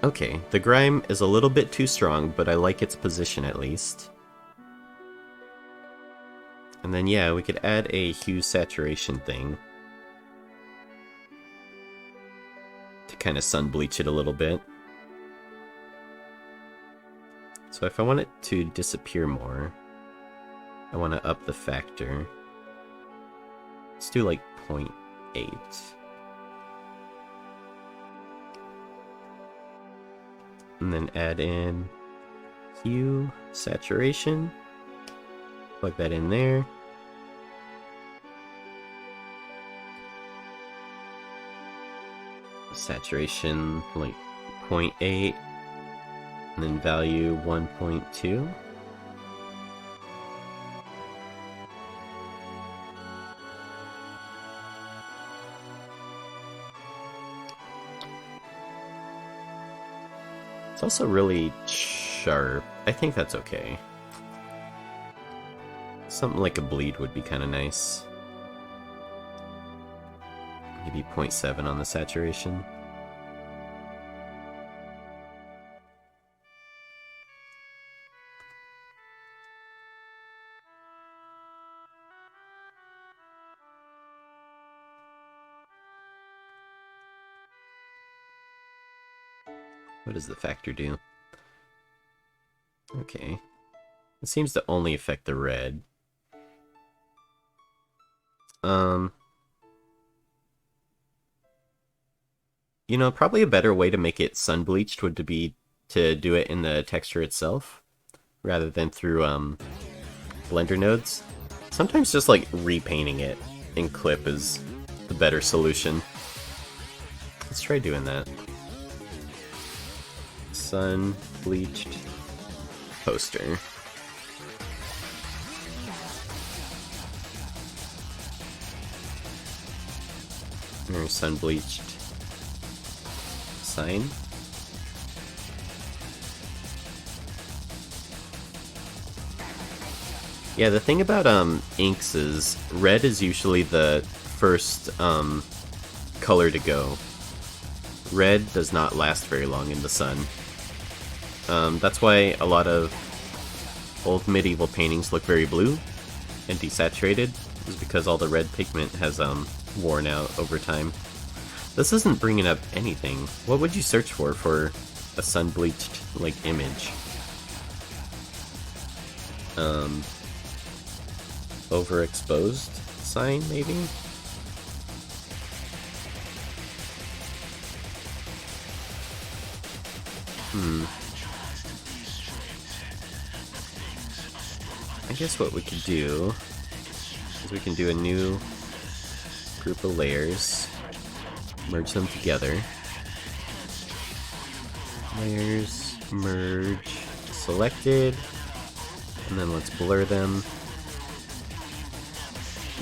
Okay, the grime is a little bit too strong, but I like its position at least. And then yeah, we could add a hue saturation thing to kind of sun bleach it a little bit. So if I want it to disappear more, I want to up the factor. Let's do like 0.8. And then add in hue saturation. Plug that in there. Saturation like 0.8. And then value 1.2. It's also really sharp. I think that's okay. Something like a bleed would be kind of nice. Maybe 0.7 on the saturation. What does the factor do? Okay. It seems to only affect the red. You know, probably a better way to make it sun bleached would be to do it in the texture itself, rather than through Blender nodes. Sometimes just like repainting it in Clip is the better solution. Let's try doing that. Sun bleached poster. Or sun-bleached sign. Yeah, the thing about inks is red is usually the first color to go. Red does not last very long in the sun. That's why a lot of old medieval paintings look very blue and desaturated, is because all the red pigment has worn out over time. This isn't bringing up anything. What would you search for a sun-bleached like image? Overexposed sign, maybe? I guess what we could do is we can do a new group of layers, merge them together. Layers, merge, selected, and then let's blur them.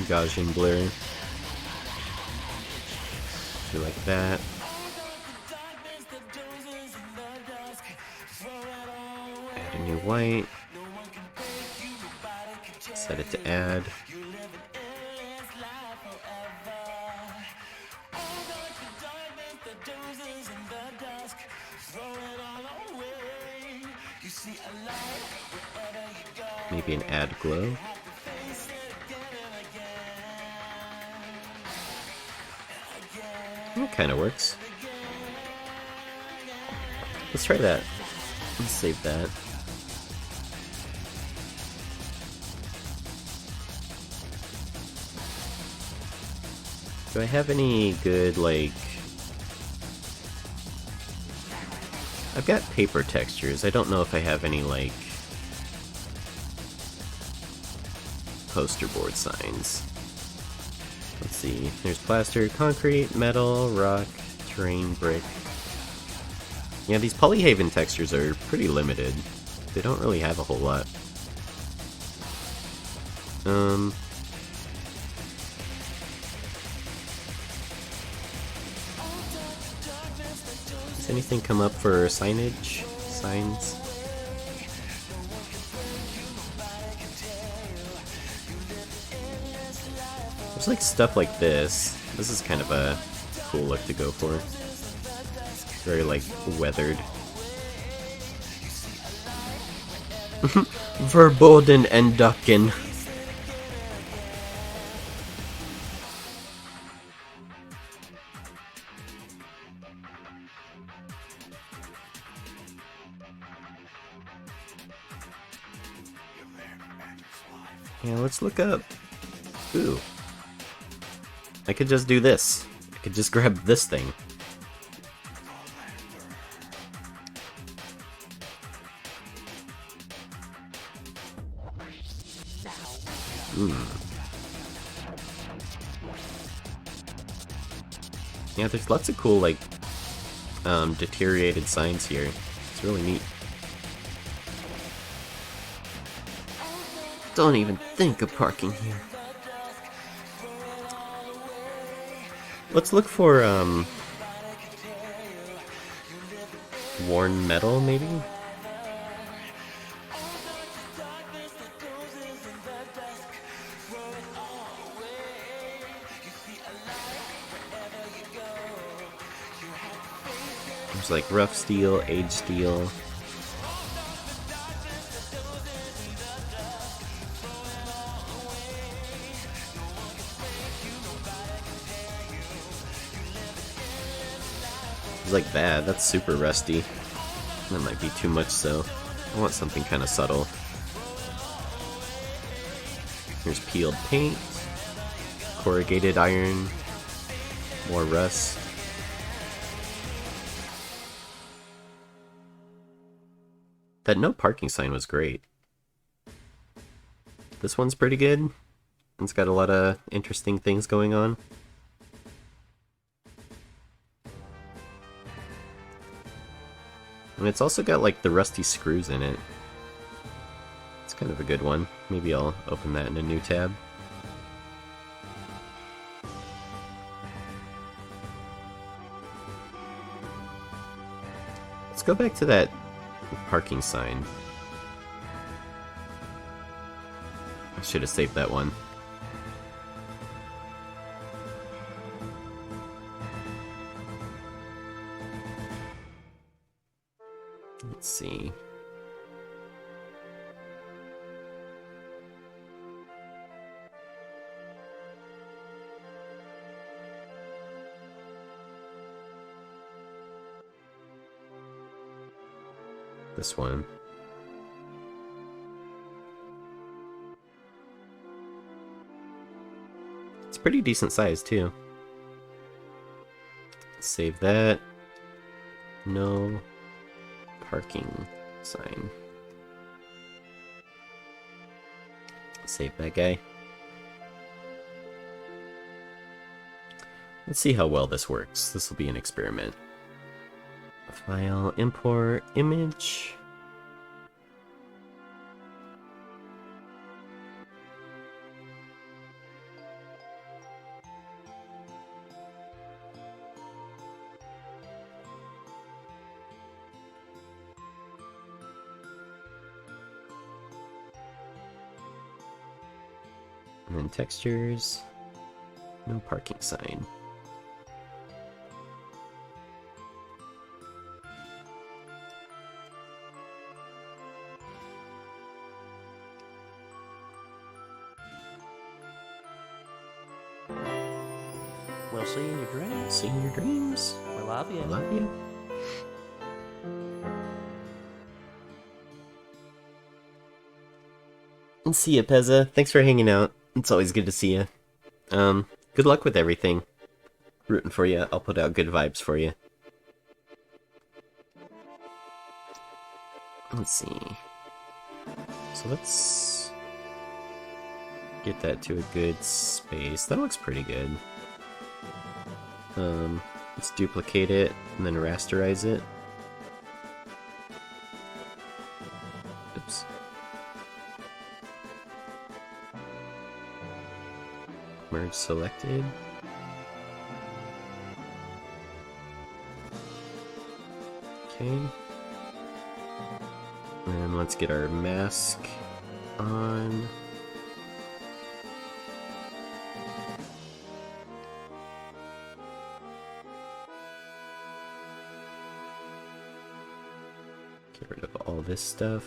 Gaussian blur. Do like that. Add a new white. Set it to add. Maybe an add glow. That kind of works. Let's try that. Let's save that. Do I have any good, like... I've got paper textures. I don't know if I have any, like... poster board signs. Let's see. There's plaster, concrete, metal, rock, terrain, brick. Yeah, these Polyhaven textures are pretty limited. They don't really have a whole lot. Does anything come up for signage? Signs? There's like stuff like this. This is kind of a cool look to go for. Very like weathered. Verboten and Ducken. Yeah, let's look up. Ooh. I could just do this. I could just grab this thing. Yeah, there's lots of cool, like, deteriorated signs here. It's really neat. Don't even think of parking here. Let's look for, worn metal, maybe? There's like rough steel, aged steel. It's like that. That's super rusty. That might be too much, so I want something kind of subtle. Here's peeled paint, corrugated iron, more rust. That no parking sign was great. This one's pretty good. It's got a lot of interesting things going on. And it's also got like the rusty screws in it. It's kind of a good one. Maybe I'll open that in a new tab. Let's go back to that parking sign. I should have saved that one. Let's see. This one. It's pretty decent size too. Save that. No parking sign. Save that guy. Let's see how well this works. This will be an experiment. File, import, image. And then textures, no parking sign. We'll see in your dreams. See in your dreams. We love you. I love you. And see ya, Pezza. Thanks for hanging out. It's always good to see you. Good luck with everything. Rooting for you. I'll put out good vibes for you. Let's see. So let's get that to a good space. That looks pretty good. Let's duplicate it and then rasterize it. Oops. Merge selected. Okay. And let's get our mask on. Get rid of all this stuff.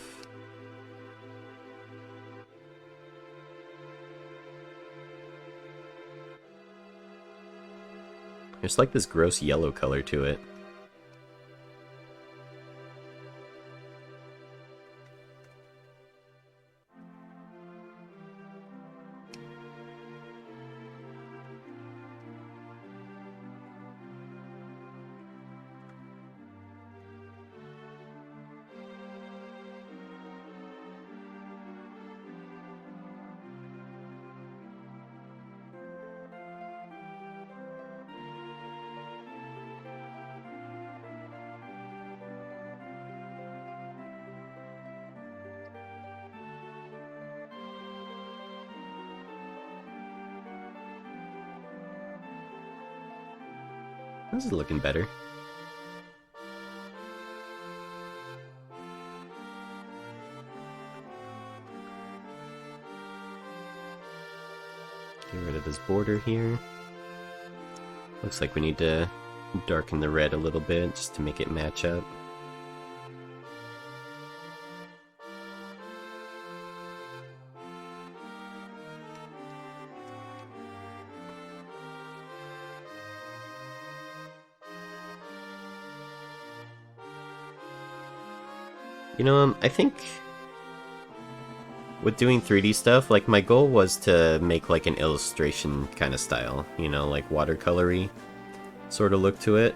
There's like this gross yellow color to it. This is looking better. Get rid of this border here. Looks like we need to darken the red a little bit just to make it match up. You know, I think with doing 3D stuff, like my goal was to make like an illustration kind of style, you know, like watercolory sort of look to it.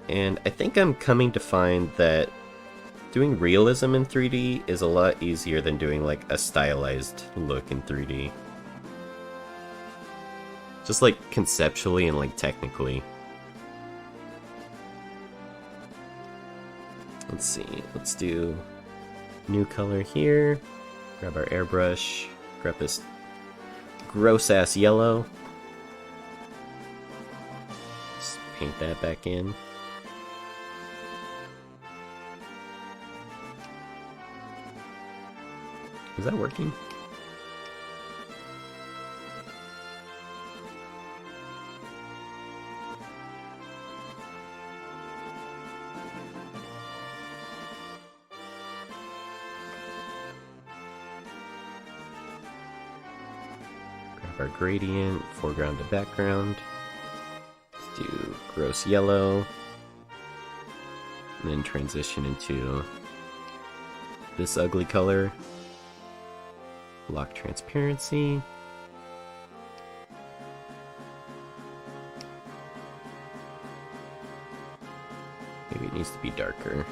And I think I'm coming to find that doing realism in 3D is a lot easier than doing like a stylized look in 3D. Just like conceptually and like technically. Let's see, let's do new color here, grab our airbrush, grab this gross ass yellow, just paint that back in. Is that working? Grab our gradient, foreground to background. Let's do gross yellow. And then transition into this ugly color. Lock transparency. Maybe it needs to be darker.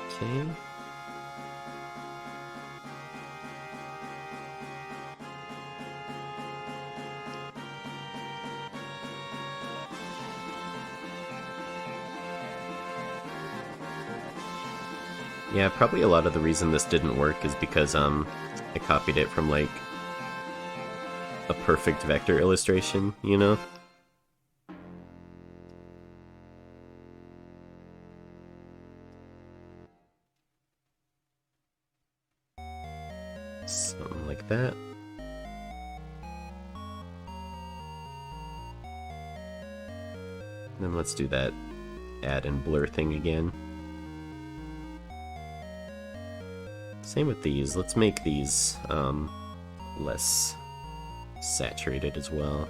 Okay. Yeah, probably a lot of the reason this didn't work is because I copied it from like a perfect vector illustration, you know? Something like that. Then let's do that add and blur thing again. Same with these. Let's make these less saturated as well.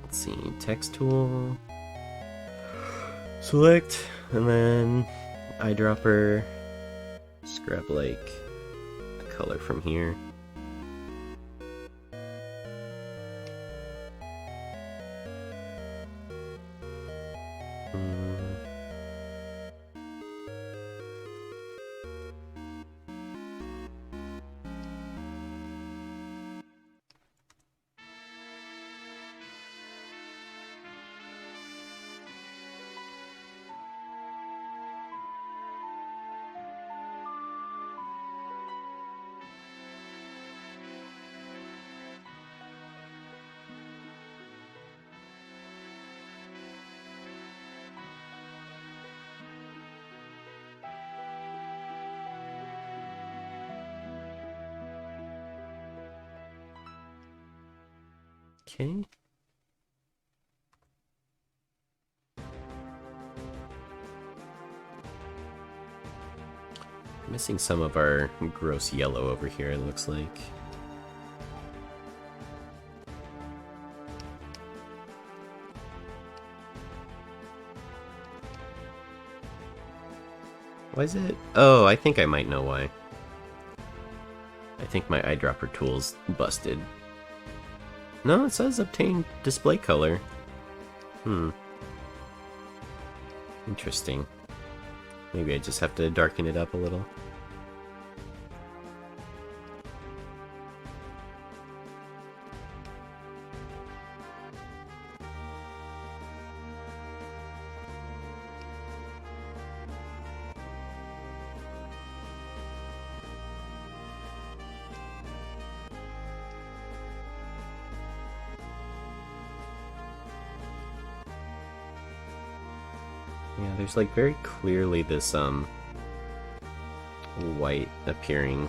Let's see, text tool. Select, and then eyedropper. Just grab like a color from here. Okay. Missing some of our gross yellow over here, it looks like. Why is it? Oh, I think I might know why. I think my eyedropper tool's busted. No, it says obtain display color. Interesting. Maybe I just have to darken it up a little. Yeah, there's like very clearly this white appearing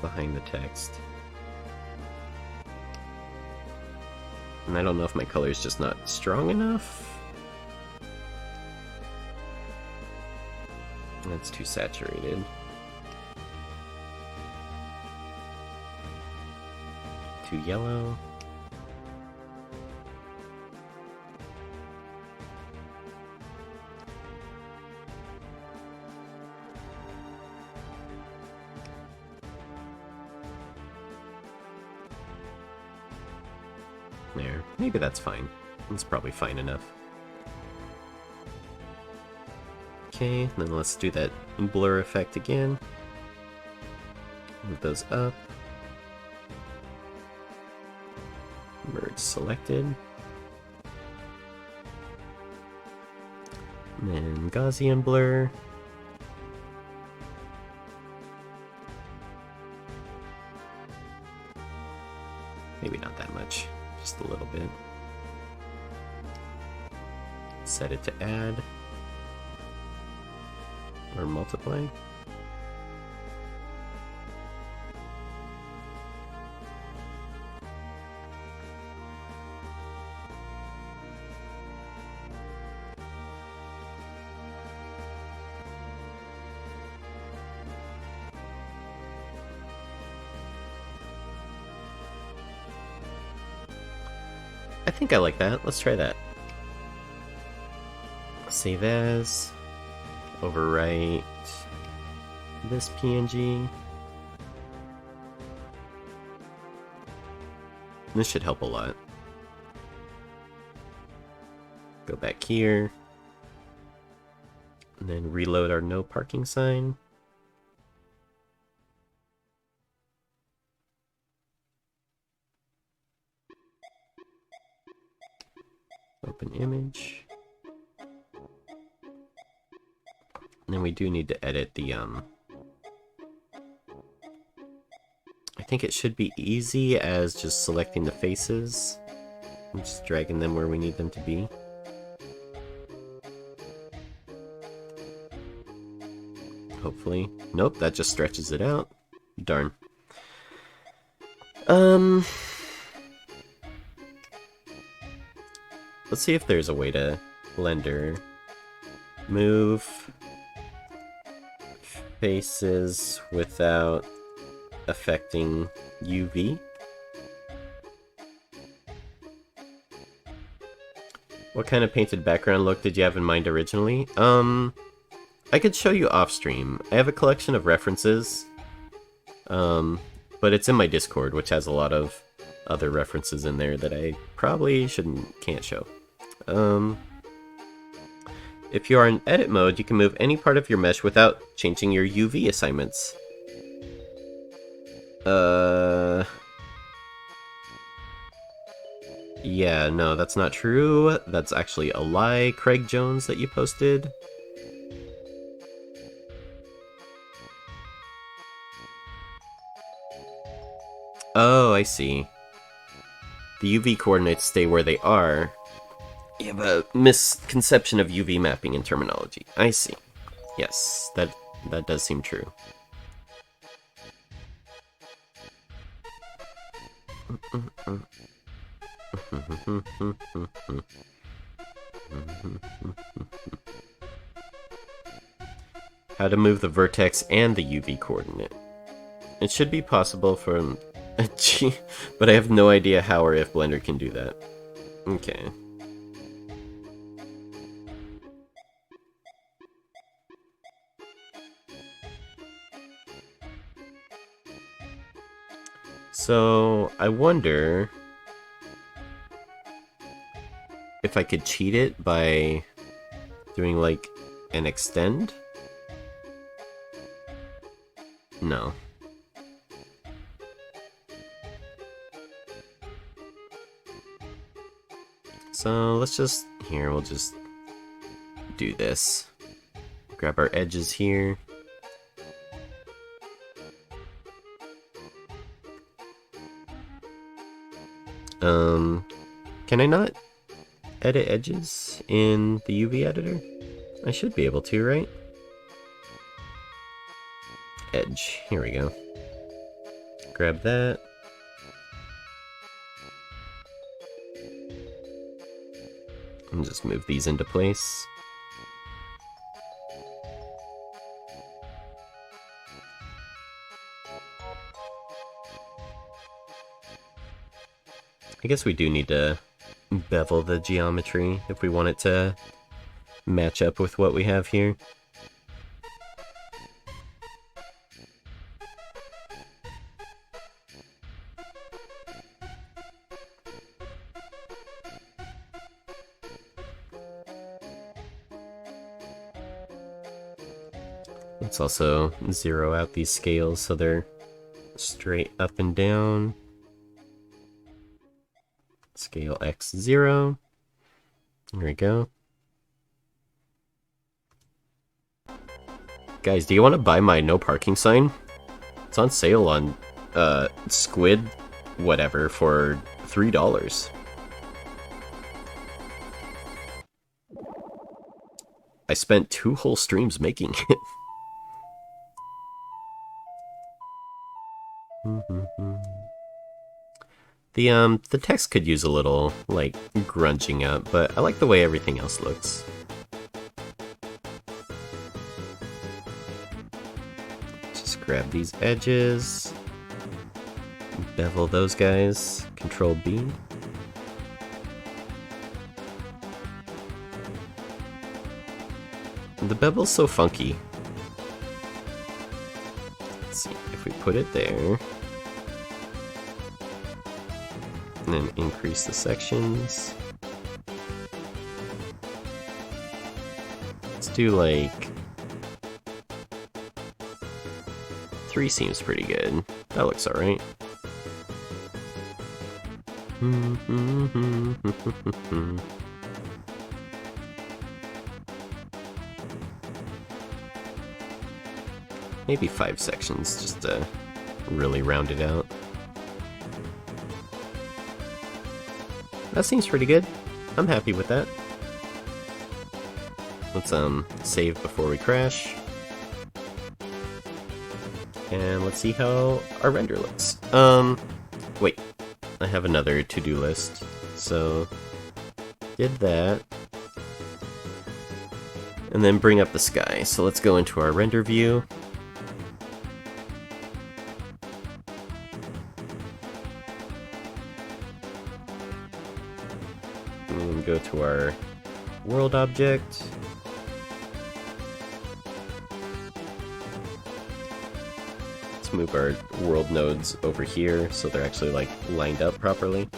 behind the text. And I don't know if my color is just not strong enough. That's too saturated. Too yellow. There. Maybe that's fine. It's probably fine enough. Okay, then let's do that blur effect again. Move those up. Merge selected. And then Gaussian blur. Maybe not that much. Just a little bit. Set it to add. Or multiply. I think I like that. Let's try that. Save as. Overwrite this PNG. This should help a lot. Go back here. And then reload our no parking sign. Open image. And then we do need to edit the, I think it should be easy as just selecting the faces and just dragging them where we need them to be. Hopefully. Nope, that just stretches it out. Darn. Let's see if there's a way to blender move faces without affecting UV. What kind of painted background look did you have in mind originally? I could show you off stream. I have a collection of references, but it's in my Discord, which has a lot of other references in there that I probably can't show. If you are in edit mode, you can move any part of your mesh without changing your UV assignments. Yeah, no, that's not true. That's actually a lie, Craig Jones, that you posted. Oh, I see. The UV coordinates stay where they are. You have a misconception of UV mapping in terminology. I see. Yes, that does seem true. How to move the vertex and the UV coordinate. It should be possible for a G, but I have no idea how or if Blender can do that. Okay. So, I wonder if I could cheat it by doing like an extend? No. So let's just, we'll just do this. Grab our edges here. Can I not edit edges in the UV editor? I should be able to, right? Edge, here we go. Grab that. And just move these into place. I guess we do need to bevel the geometry if we want it to match up with what we have here. Let's also zero out these scales so they're straight up and down. Scale X0. There we go. Guys, do you want to buy my no parking sign? It's on sale on Squid whatever for $3. I spent 2 whole streams making it. The text could use a little, like, grunging up, but I like the way everything else looks. Just grab these edges, bevel those guys, Control B. The bevel's so funky. Let's see, if we put it there, and then increase the sections. Let's do like 3 seems pretty good. That looks alright. Maybe 5 sections, just to really round it out. That seems pretty good. I'm happy with that. Let's save before we crash. And let's see how our render looks. Wait. I have another to-do list. So, did that. And then bring up the sky. So let's go into our render view. And go to our world object. Let's move our world nodes over here so they're actually like lined up properly.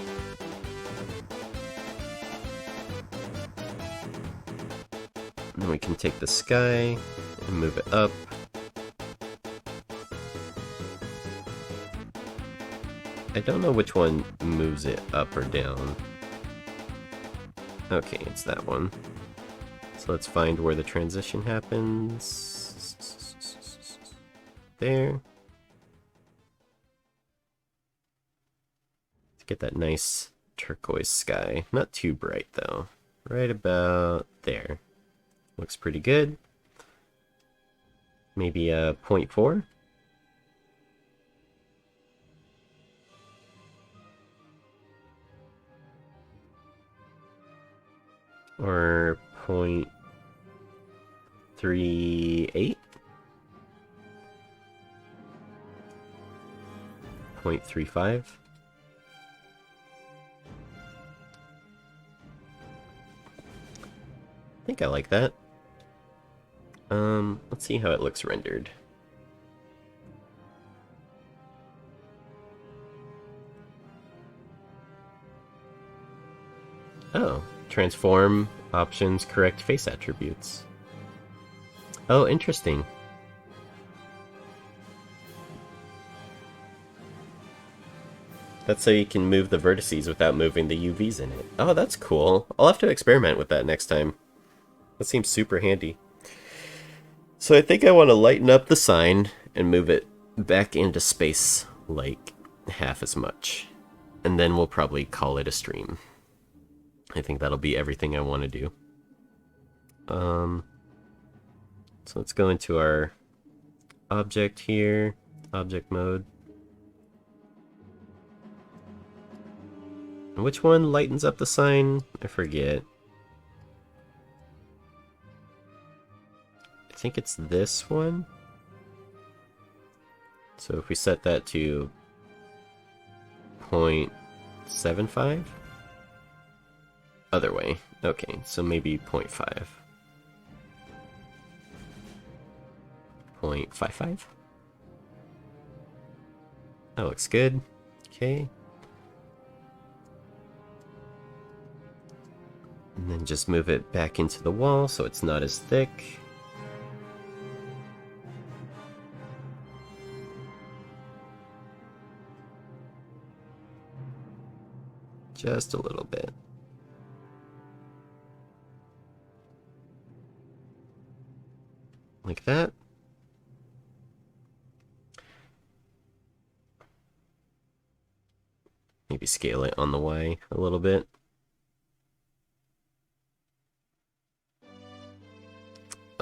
And then we can take the sky and move it up. I don't know which one moves it up or down. Okay, it's that one. So let's find where the transition happens. There. To get that nice turquoise sky. Not too bright though. Right about there. Looks pretty good. Maybe a 0.4. Or 0.38? 0.35? I think I like that. Let's see how it looks rendered. Oh, transform options, correct face attributes. Oh, interesting. That's so you can move the vertices without moving the UVs in it. Oh, that's cool. I'll have to experiment with that next time. That seems super handy. So I think I want to lighten up the sign and move it back into space like half as much. And then we'll probably call it a stream. I think that'll be everything I want to do. So let's go into our object here, object mode. Which one lightens up the sign? I forget. I think it's this one. So if we set that to 0.75? Other way. Okay, so maybe 0.5. 0.55? That looks good. Okay. And then just move it back into the wall so it's not as thick. Just a little bit. Like that. Maybe scale it on the Y a little bit.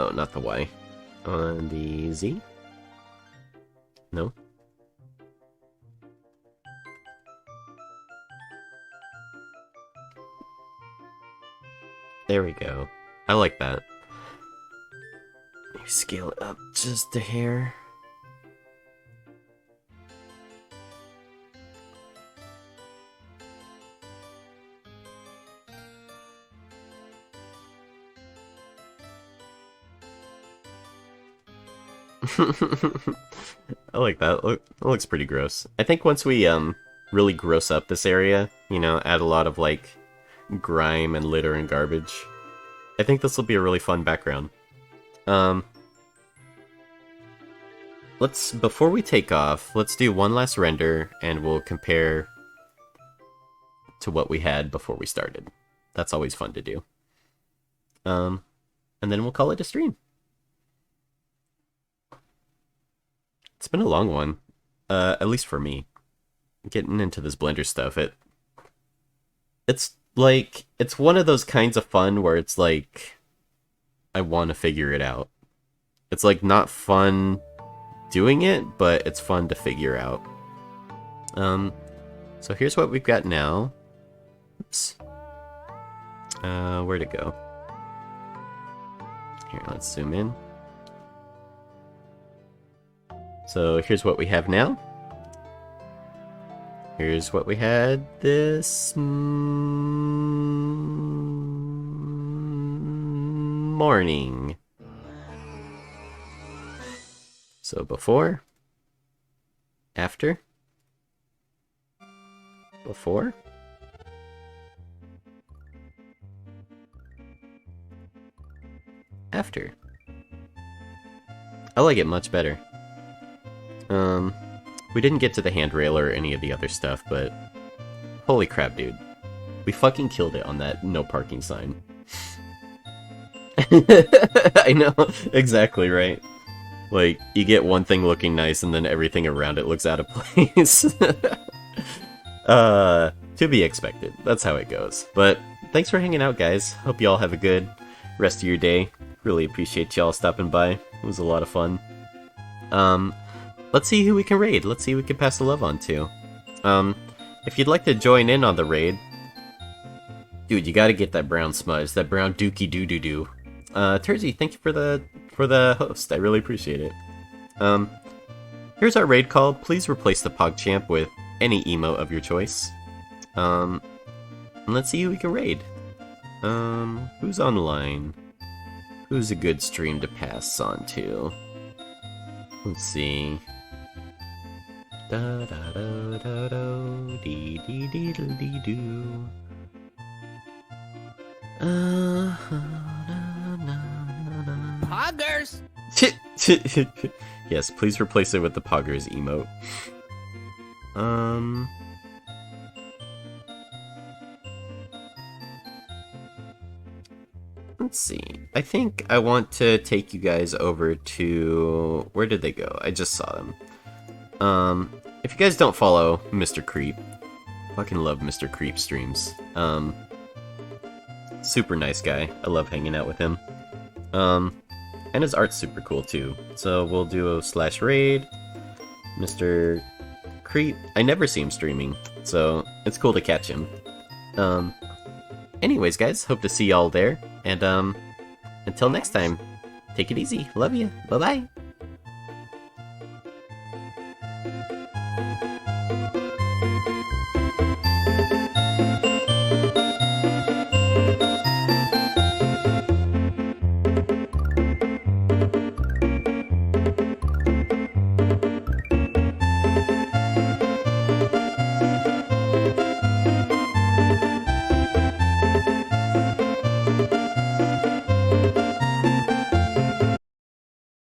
Oh, not the Y. On the Z? No? There we go. I like that. Maybe scale it up just a hair. I like that. Look, that looks pretty gross. I think once we really gross up this area, you know, add a lot of like grime and litter and garbage, I think this will be a really fun background. Before we take off, let's do one last render and we'll compare to what we had before we started. That's always fun to do. And then we'll call it a stream. It's been a long one, at least for me. Getting into this Blender stuff, it's like, it's one of those kinds of fun where it's like, I want to figure it out. It's like not fun doing it, but it's fun to figure out. So here's what we've got now. Oops. Where'd it go? Here, let's zoom in. So here's what we have now. Here's what we had this morning. So before, after, before, after. I like it much better. We didn't get to the handrail or any of the other stuff, but holy crap, dude. We fucking killed it on that no parking sign. I know, exactly right. Like, you get one thing looking nice and then everything around it looks out of place. To be expected. That's how it goes. But thanks for hanging out, guys. Hope you all have a good rest of your day. Really appreciate y'all stopping by. It was a lot of fun. Let's see who we can raid. Let's see who we can pass the love on to. If you'd like to join in on the raid, dude, you gotta get that brown smudge, that brown dookie doo-doo-doo. Terzi, thank you for the host. I really appreciate it. Here's our raid call. Please replace the PogChamp with any emote of your choice. And let's see who we can raid. Who's online? Who's a good stream to pass on to? Let's see. Da da da da da dee dee dee dee doo. Poggers! Yes, please replace it with the Poggers emote. Let's see. I think I want to take you guys over to... Where did they go? I just saw them. If you guys don't follow Mr. Creep, fucking love Mr. Creep streams. Super nice guy. I love hanging out with him. And his art's super cool too. So we'll do a /raid. Mr. Creep. I never see him streaming, so it's cool to catch him. Anyways, guys, hope to see y'all there. And until next time, take it easy. Love you. Bye-bye.